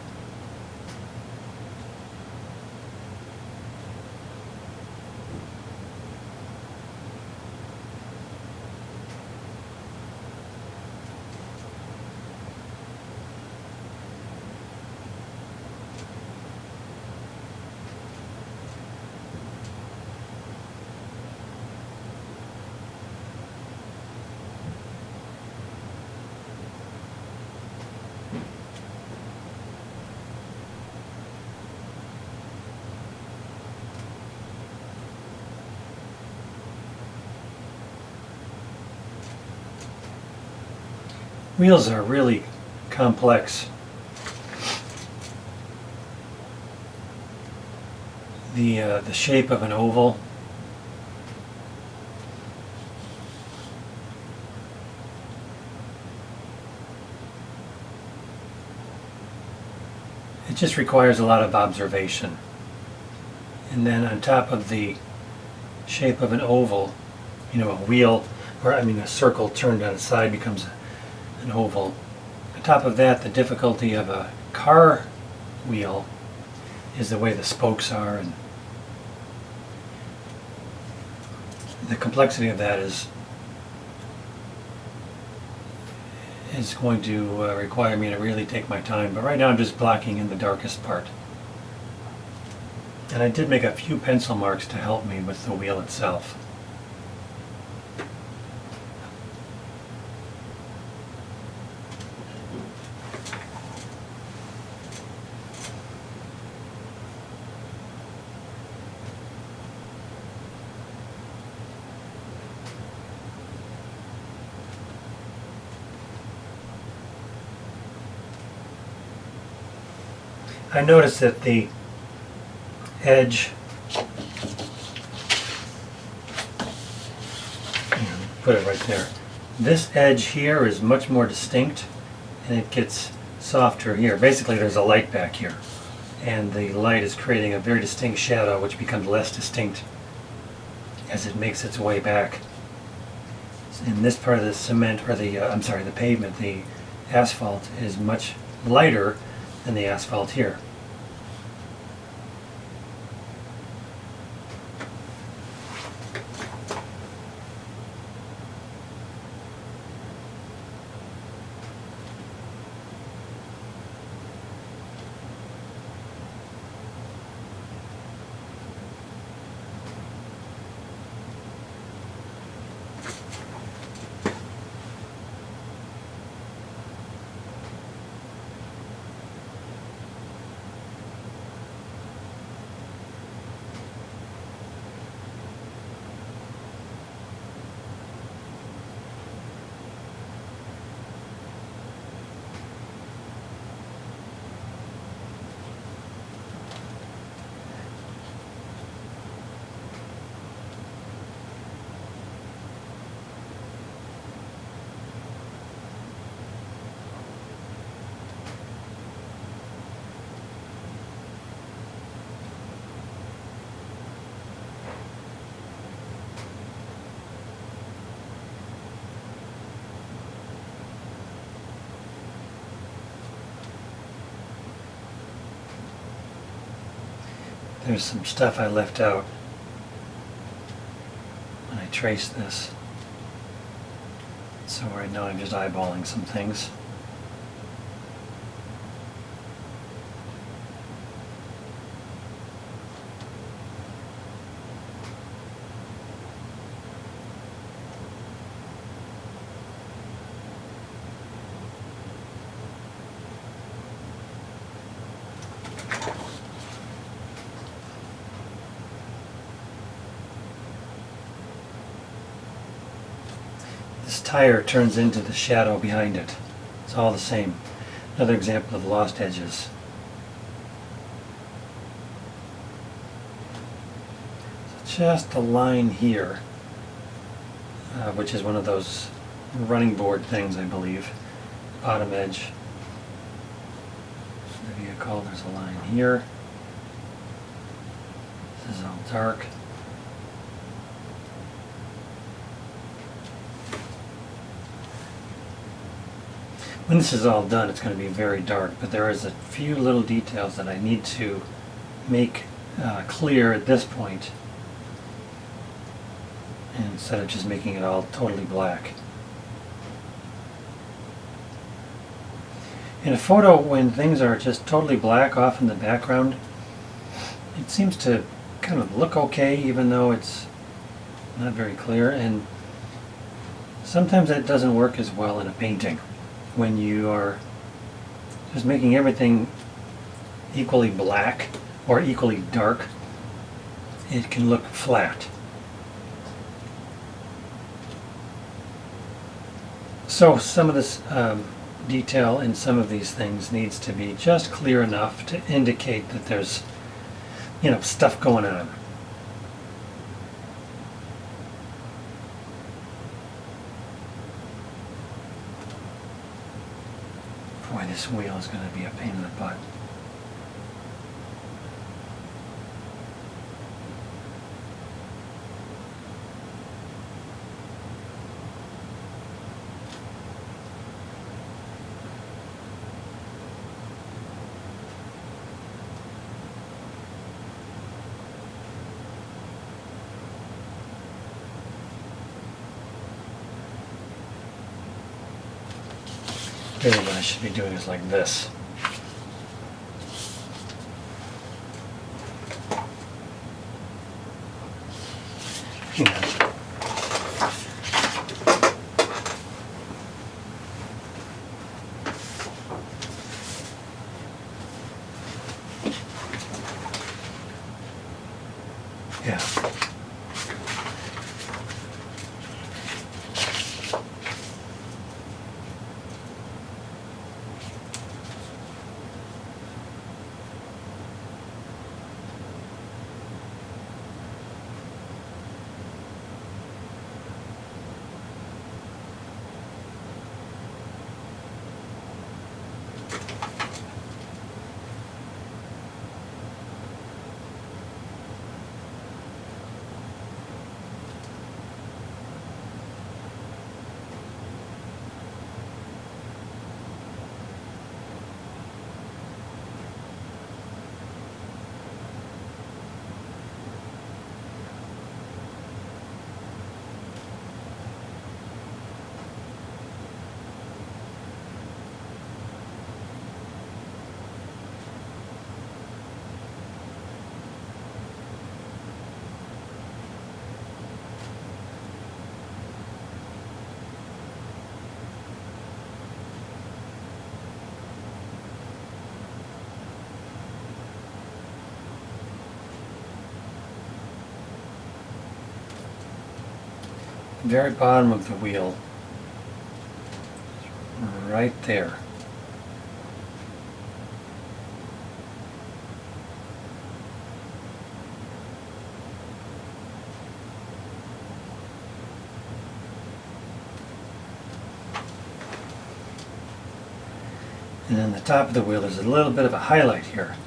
Wheels are really complex. The shape of an oval. It just requires a lot of observation. And then on top of the shape of an oval, you know, a wheel, or I mean a circle turned on its side becomes an oval. On top of that, the difficulty of a car wheel is the way the spokes are, and the complexity of that is going to require me to really take my time. But right now I'm just blocking in the darkest part. And I did make a few pencil marks to help me with the wheel itself. I noticed that the edge, put it right there, this edge here is much more distinct and it gets softer here. Basically there's a light back here and the light is creating a very distinct shadow which becomes less distinct as it makes its way back. In this part of the cement, or the the pavement, the asphalt is much lighter than the asphalt here. There's some stuff I left out when I traced this. So right now I'm just eyeballing some things. This tire turns into the shadow behind it. It's all the same. Another example of lost edges. So just a line here, which is one of those running board things, I believe. Bottom edge. The vehicle, there's a line here. This is all dark. When this is all done, it's going to be very dark, but there is a few little details that I need to make clear at this point, instead of just making it all totally black. In a photo, when things are just totally black off in the background, it seems to kind of look okay, even though it's not very clear, and sometimes that doesn't work as well in a painting. When you are just making everything equally black or equally dark, it can look flat. So some of this detail in some of these things needs to be just clear enough to indicate that there's, you know, stuff going on. Boy, this wheel is going to be a pain in the butt. Really what I should be doing is like this. You know. Yeah. Very bottom of the wheel, right there. And then the top of the wheel, there's a little bit of a highlight here.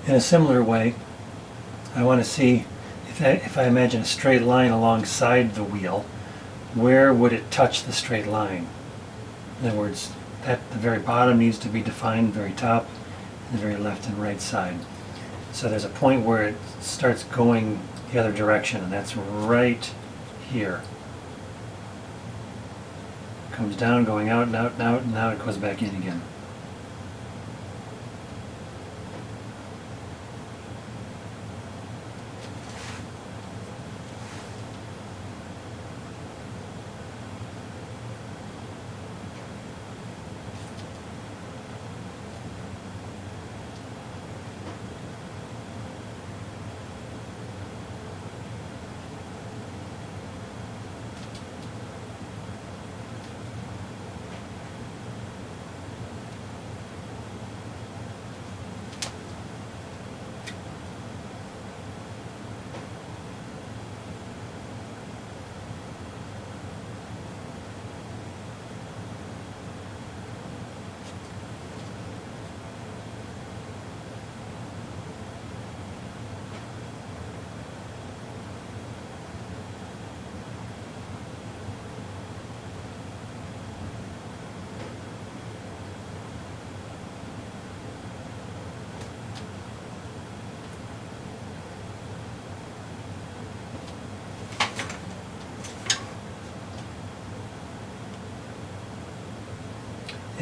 In a similar way, I want to see if I imagine a straight line alongside the wheel, where would it touch the straight line? In other words, that the very bottom needs to be defined, very top, and the very left and right side. So there's a point where it starts going the other direction, and that's right here. Comes down, going out and out and out, and now it goes back in again.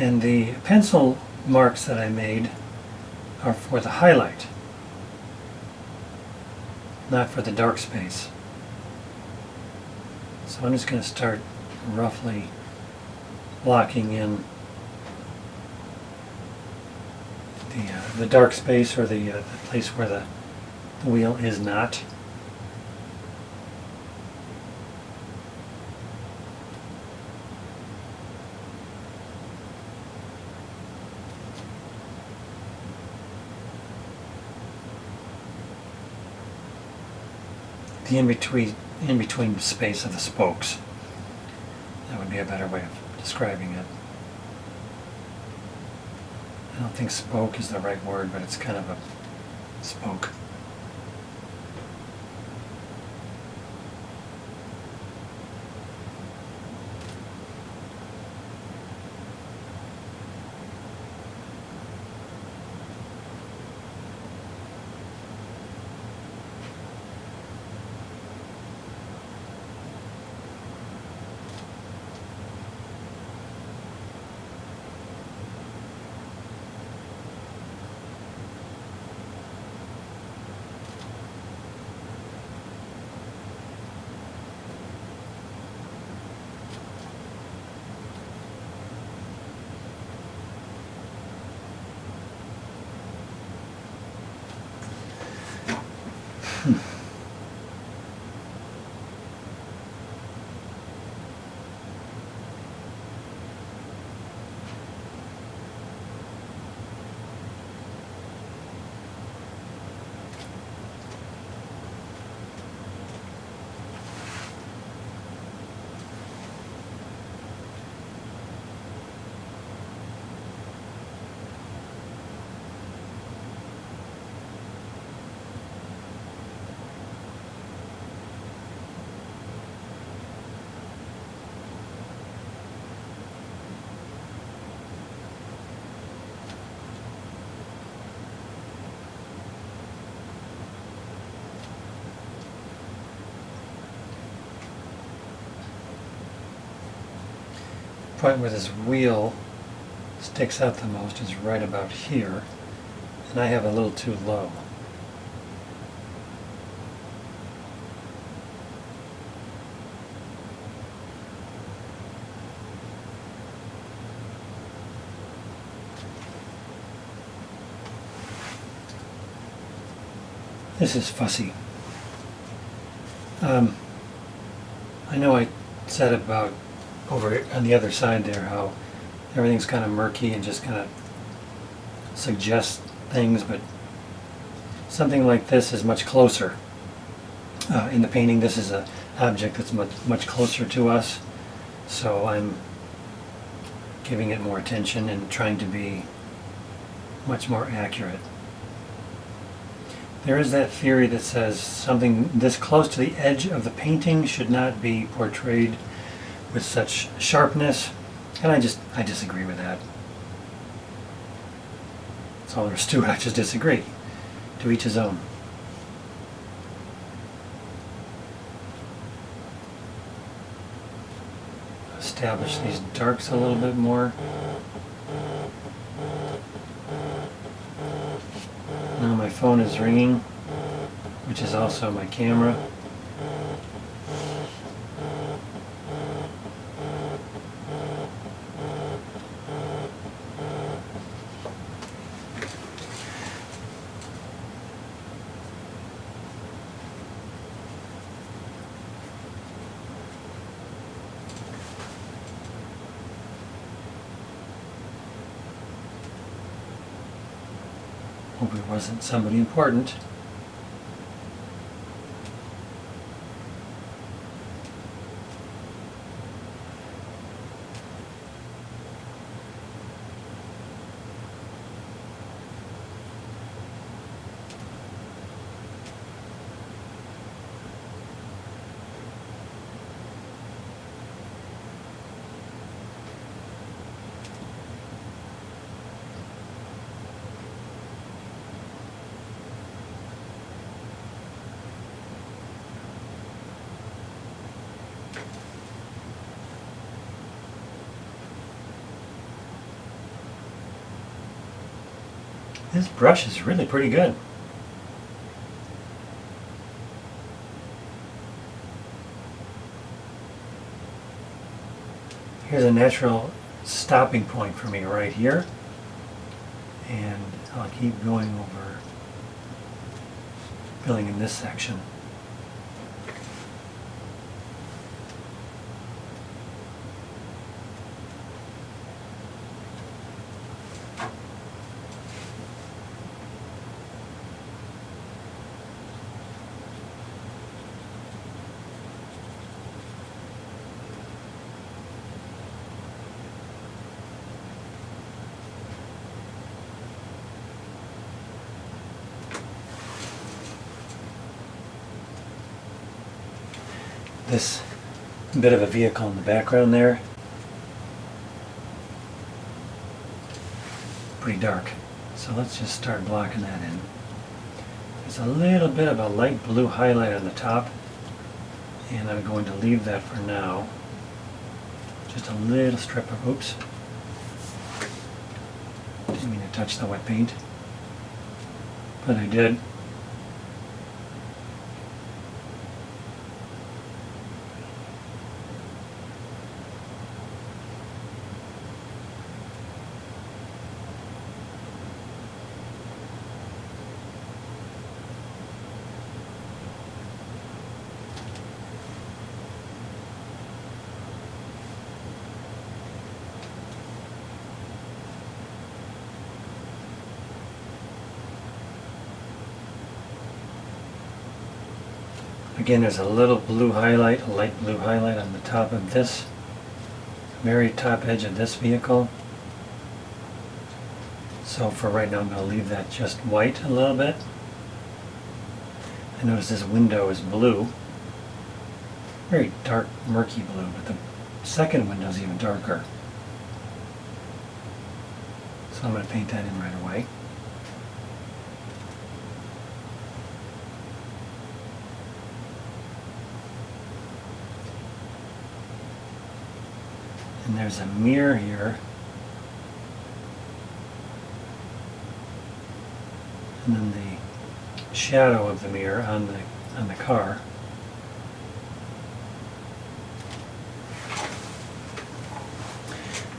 And the pencil marks that I made are for the highlight, not for the dark space. So I'm just going to start roughly blocking in the dark space, or the place where the wheel is not. The in-between space of the spokes. That would be a better way of describing it. I don't think spoke is the right word, but it's kind of a spoke. Point where this wheel sticks out the most is right about here, and I have a little too low. This is fussy. I know I said about over on the other side there how everything's kind of murky and just kind of suggests things, but something like this is much closer. In the painting, this is an object that's much closer to us, so I'm giving it more attention and trying to be much more accurate. There is that theory that says something this close to the edge of the painting should not be portrayed with such sharpness, and I disagree with that. That's all there is to it. I just disagree. To each his own. Establish these darks a little bit more. Now my phone is ringing, which is also my camera. Hope it wasn't somebody important. This brush is really pretty good. Here's a natural stopping point for me right here, and I'll keep going over filling in this section. This bit of a vehicle in the background there, pretty dark, so let's just start blocking that in. There's a little bit of a light blue highlight on the top, and I'm going to leave that for now. Just a little strip of, oops, didn't mean to touch the wet paint, but I did. Again, there's a little blue highlight, a light blue highlight on the top of this, very top edge of this vehicle. So for right now, I'm going to leave that just white a little bit. I notice this window is blue, very dark, murky blue, but the second window is even darker. So I'm going to paint that in right away. And there's a mirror here, and then the shadow of the mirror on the car.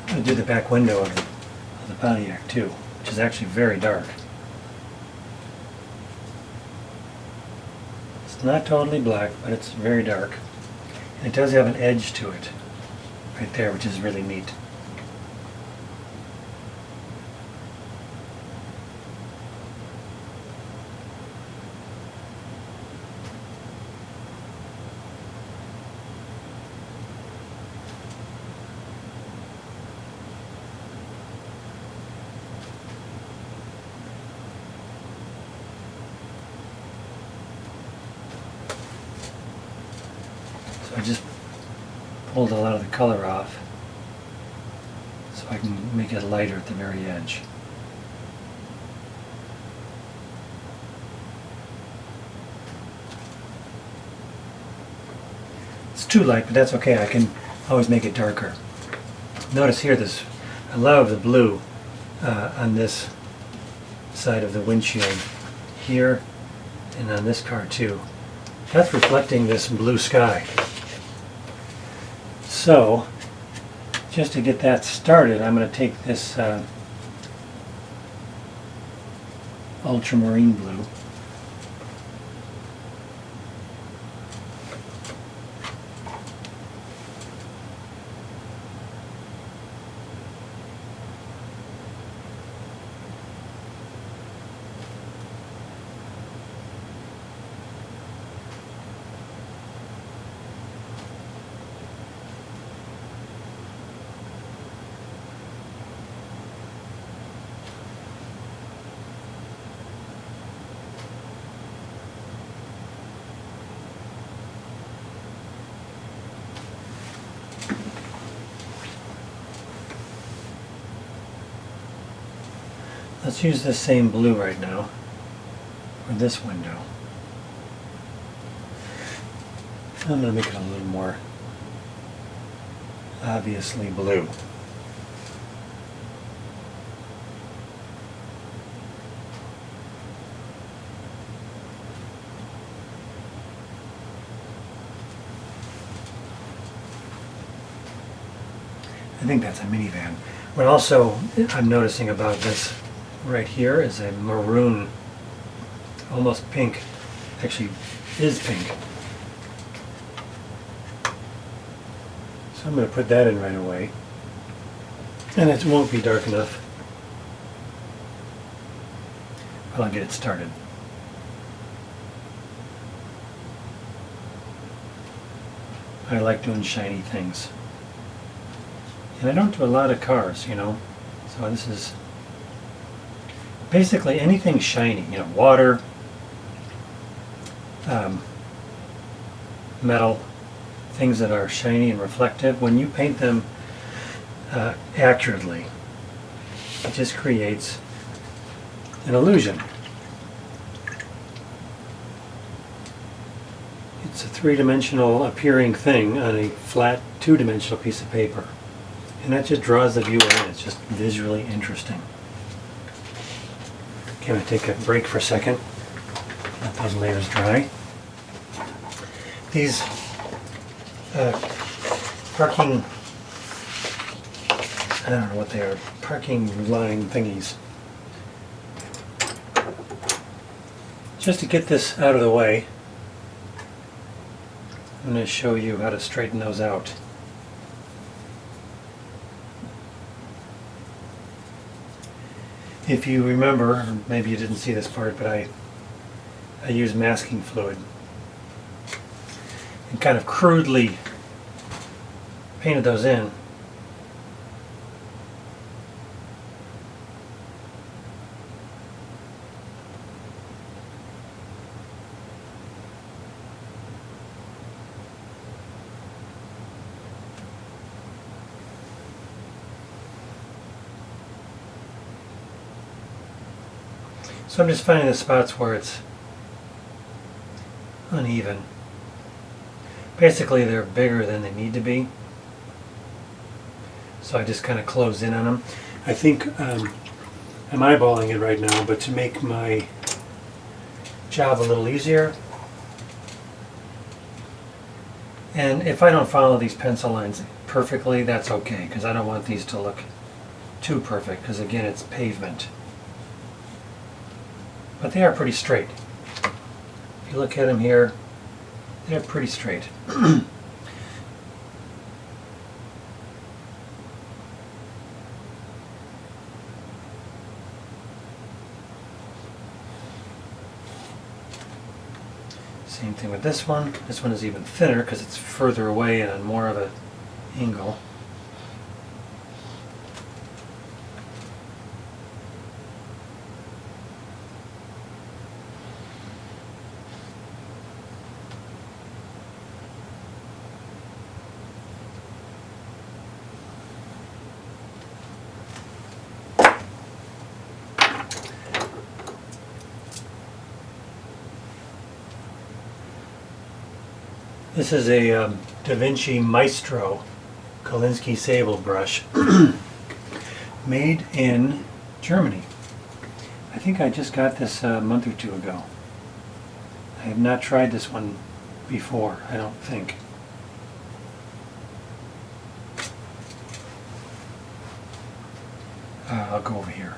I'm going to do the back window of the Pontiac too, which is actually very dark. It's not totally black, but it's very dark. And it does have an edge to it right there, which is really neat. So I just pulled a lot of the color off so I can make it lighter at the very edge. It's too light, but that's okay. I can always make it darker. Notice here there's a lot of the blue on this side of the windshield here and on this car too. That's reflecting this blue sky. So, just to get that started, I'm going to take this ultramarine blue, let's use this same blue right now for this window. I'm going to make it a little more obviously blue. I think that's a minivan. What also I'm noticing about this right here is a maroon, almost pink, actually is pink. So I'm going to put that in right away. And it won't be dark enough, but I'll get it started. I like doing shiny things. And I don't do a lot of cars, you know, so this is basically anything shiny, you know, water, metal, things that are shiny and reflective. When you paint them accurately, it just creates an illusion. It's a three-dimensional appearing thing on a flat two-dimensional piece of paper. And that just draws the viewer in. It's just visually interesting. Okay, I'm going to take a break for a second. Let those layers dry. These parking, I don't know what they are, parking line thingies. Just to get this out of the way, I'm going to show you how to straighten those out. If you remember, or maybe you didn't see this part, but I use masking fluid and kind of crudely painted those in. So I'm just finding the spots where it's uneven. Basically they're bigger than they need to be. So I just kind of close in on them. I think I'm eyeballing it right now, but to make my job a little easier, and if I don't follow these pencil lines perfectly, that's okay, because I don't want these to look too perfect, because again it's pavement. But they are pretty straight. If you look at them here, they're pretty straight. Same thing with this one. This one is even thinner because it's further away and on more of an angle. This is a Da Vinci Maestro Kolinsky sable brush made in Germany. I think I just got this a month or two ago. I have not tried this one before, I don't think. I'll go over here.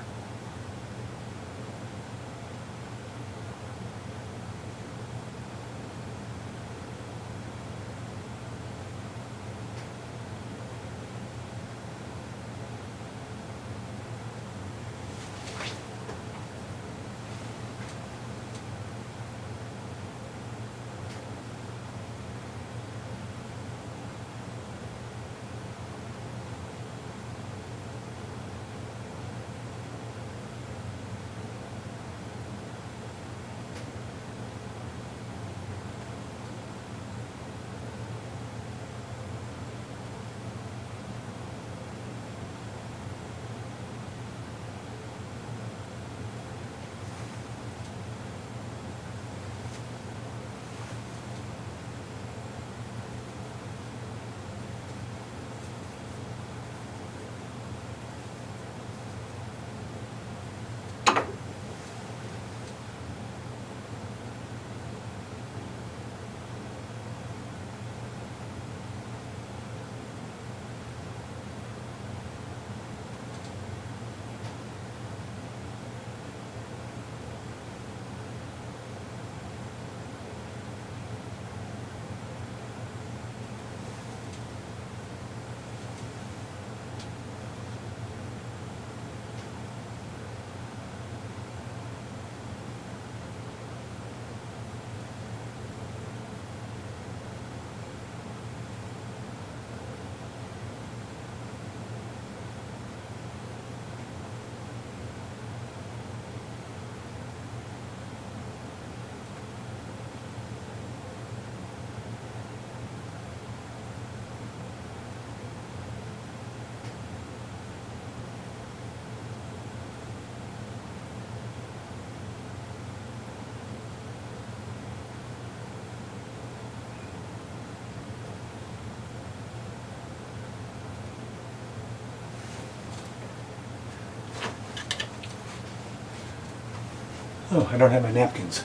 Oh, I don't have my napkins.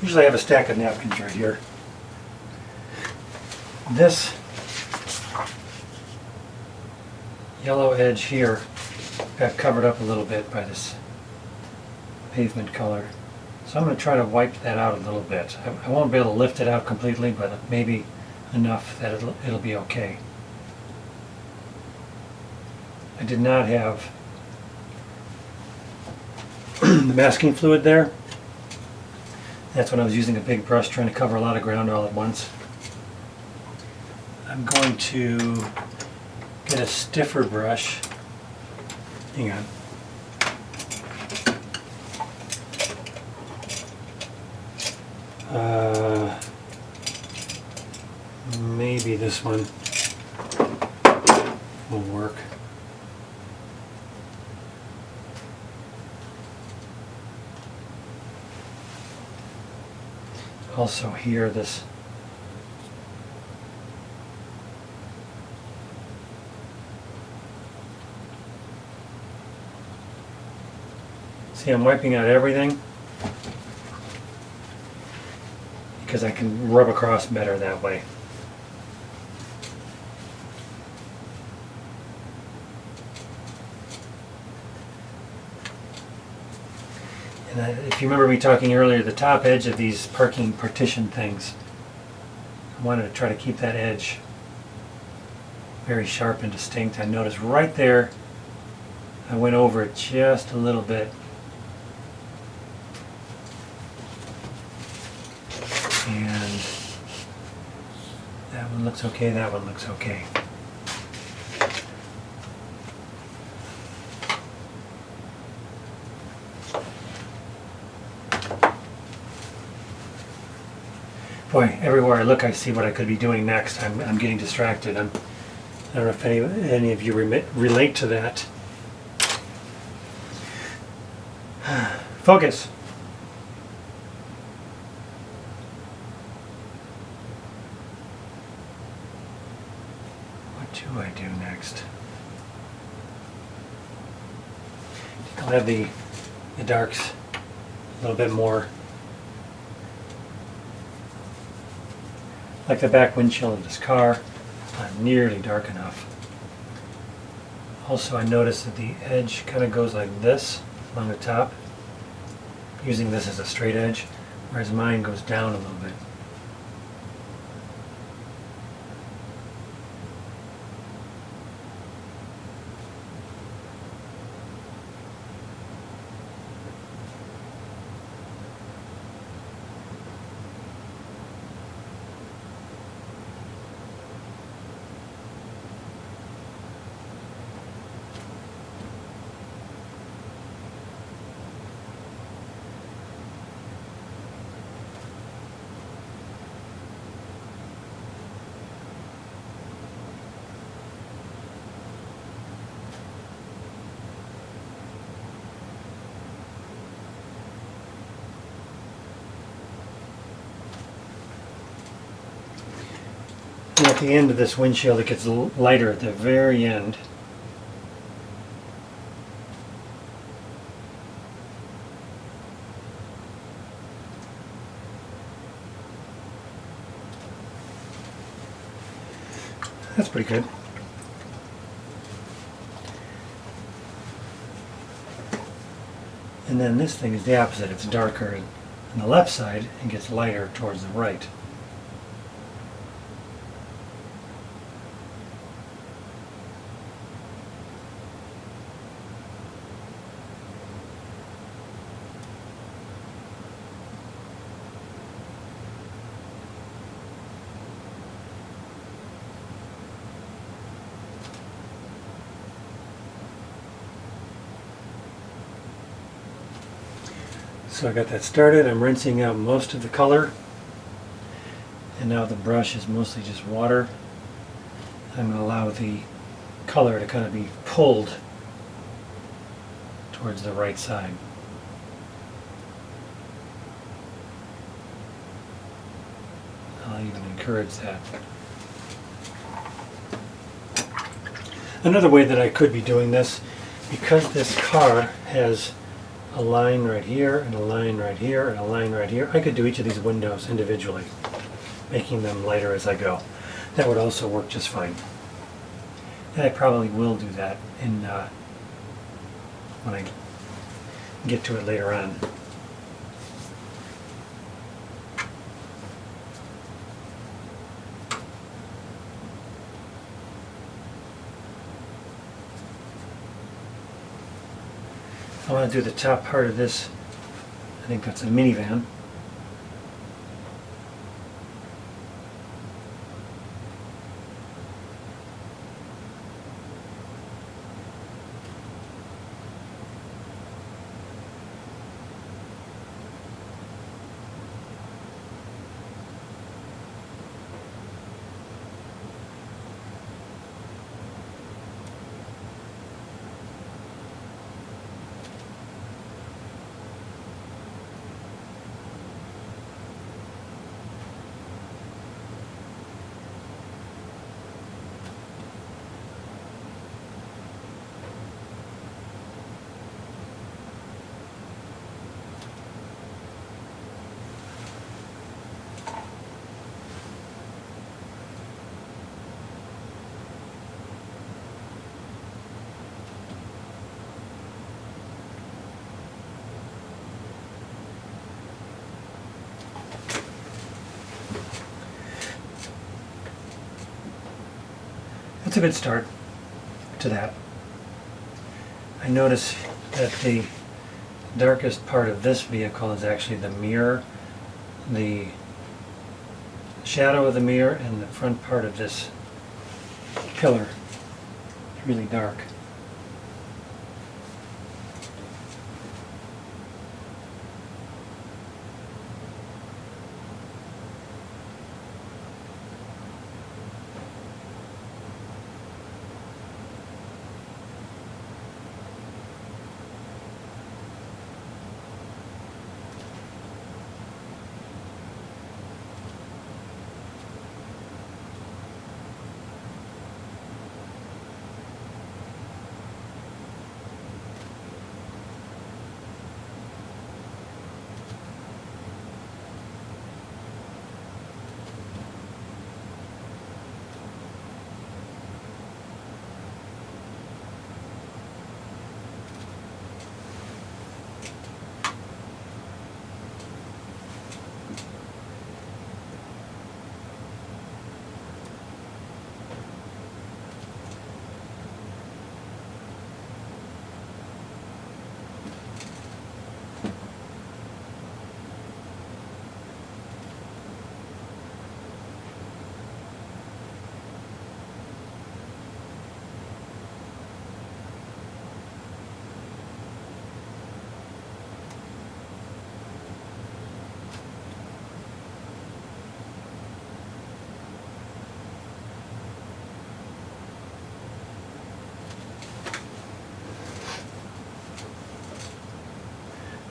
Usually I have a stack of napkins right here. This yellow edge here got covered up a little bit by this pavement color. So I'm going to try to wipe that out a little bit. I won't be able to lift it out completely, but maybe enough that it'll be okay. I did not have the masking fluid there. That's when I was using a big brush trying to cover a lot of ground all at once. I'm going to get a stiffer brush. Hang on. Maybe this one will work. Also here, this see, I'm wiping out everything because I can rub across better that way. And if you remember me talking earlier, the top edge of these parking partition things, I wanted to try to keep that edge very sharp and distinct. I noticed right there I went over it just a little bit. And that one looks okay, that one looks okay. Boy, everywhere I look I see what I could be doing next. I'm getting distracted. I don't know if any of you relate to that. Focus. What do I do next? I'll have the darks a little bit more. Like the back windshield of this car, it's not nearly dark enough. Also, I noticed that the edge kind of goes like this along the top, using this as a straight edge, whereas mine goes down a little bit. And at the end of this windshield, it gets lighter at the very end. That's pretty good. And then this thing is the opposite. It's darker on the left side and gets lighter towards the right. So I got that started. I'm rinsing out most of the color, and now the brush is mostly just water. I'm going to allow the color to kind of be pulled towards the right side. I'll even encourage that. Another way that I could be doing this because this car has a line right here, and a line right here, and a line right here, I could do each of these windows individually, making them lighter as I go. That would also work just fine. And I probably will do that in when I get to it later on. I want to do the top part of this. I think that's a minivan. That's a good start to that. I notice that the darkest part of this vehicle is actually the mirror, the shadow of the mirror, and the front part of this pillar. It's really dark.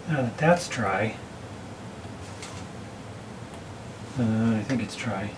Now that that's dry, I think it's dry.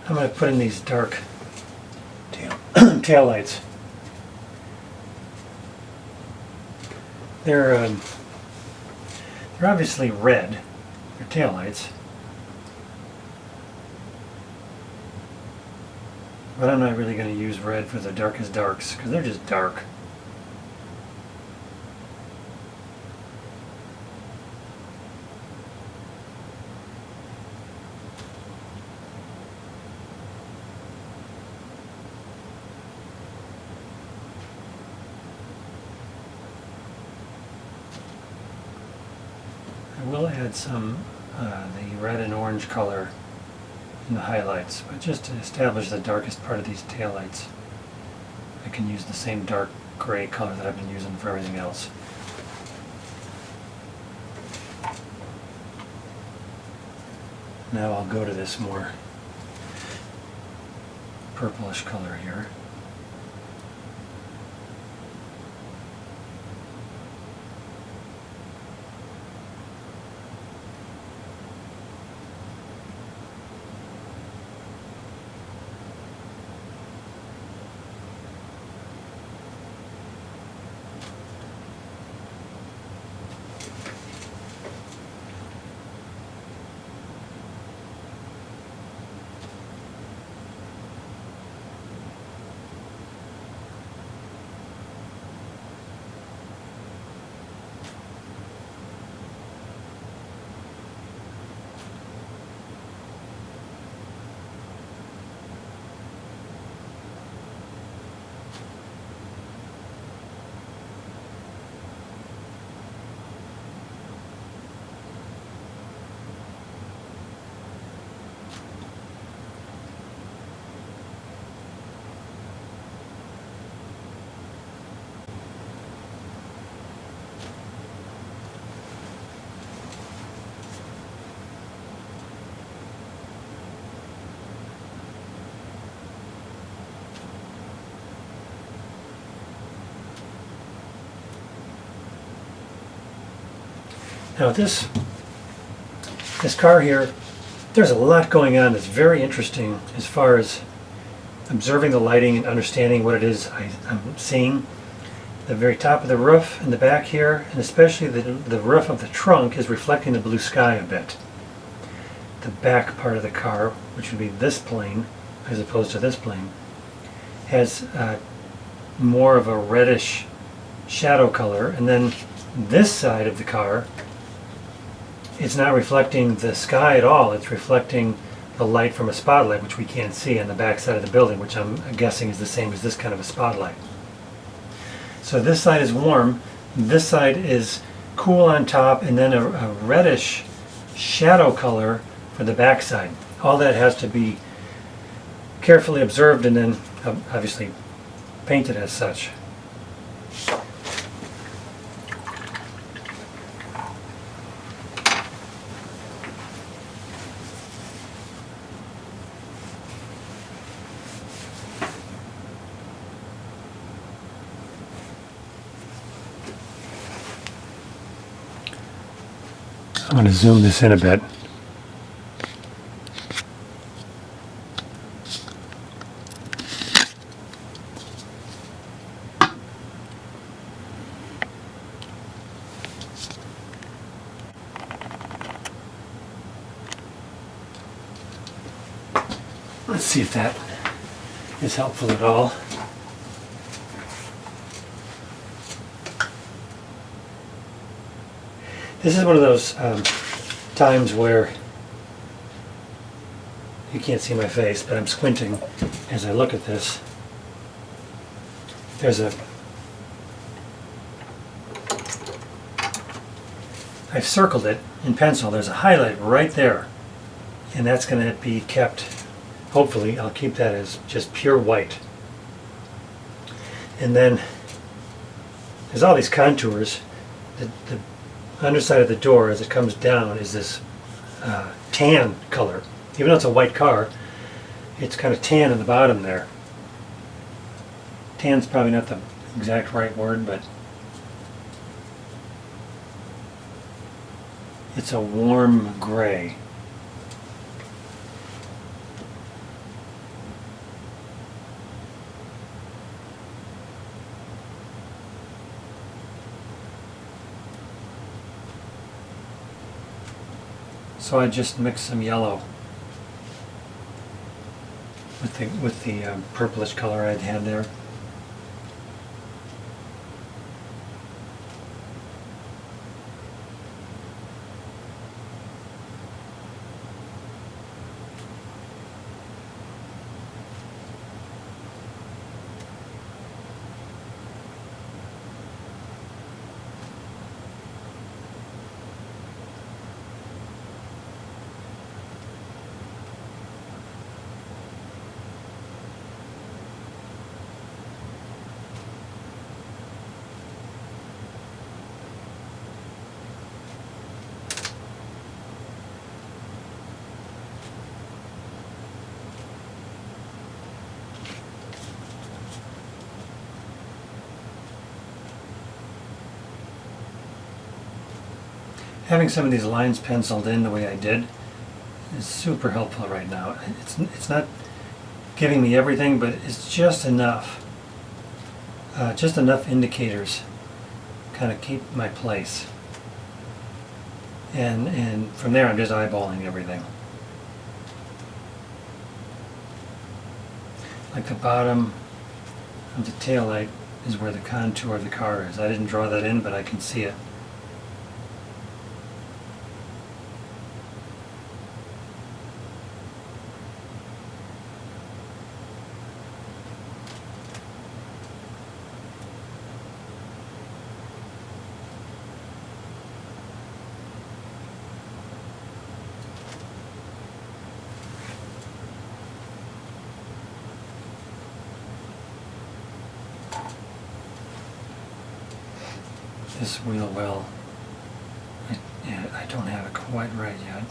I'm going to put in these dark tail lights. They're obviously red. They're tail lights. But I'm not really going to use red for the darkest darks because they're just dark. I will add some the red and orange color in the highlights, but just to establish the darkest part of these taillights, I can use the same dark gray color that I've been using for everything else. Now I'll go to this more purplish color here. Now this car here, there's a lot going on that's very interesting as far as observing the lighting and understanding what it is I'm seeing. The very top of the roof in the back here, and especially the roof of the trunk, is reflecting the blue sky a bit. The back part of the car, which would be this plane as opposed to this plane, has more of a reddish shadow color, and then this side of the car, it's not reflecting the sky at all. It's reflecting the light from a spotlight, which we can't see on the back side of the building, which I'm guessing is the same as this kind of a spotlight. So this side is warm, this side is cool on top, and then a reddish shadow color for the back side. All that has to be carefully observed and then obviously painted as such. I'm going to zoom this in a bit. Let's see if that is helpful at all. This is one of those times where you can't see my face, but I'm squinting as I look at this. I've circled it in pencil. There's a highlight right there, and that's going to be kept, hopefully I'll keep that as just pure white. And then there's all these contours. The underside of the door as it comes down is this tan color. Even though it's a white car, it's kind of tan in the bottom there. Tan's probably not the exact right word, but it's a warm gray. So I just mixed some yellow with the purplish color I'd had there. Having some of these lines penciled in the way I did is super helpful right now. It's not giving me everything, but it's just enough indicators kind of keep my place. And from there I'm just eyeballing everything. Like the bottom of the taillight is where the contour of the car is. I didn't draw that in, but I can see it. This wheel well, I don't have it quite right yet.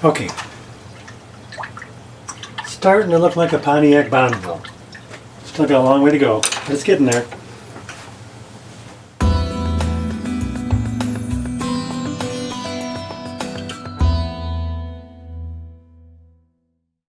Okay, starting to look like a Pontiac Bonneville. Still got a long way to go, but it's getting there.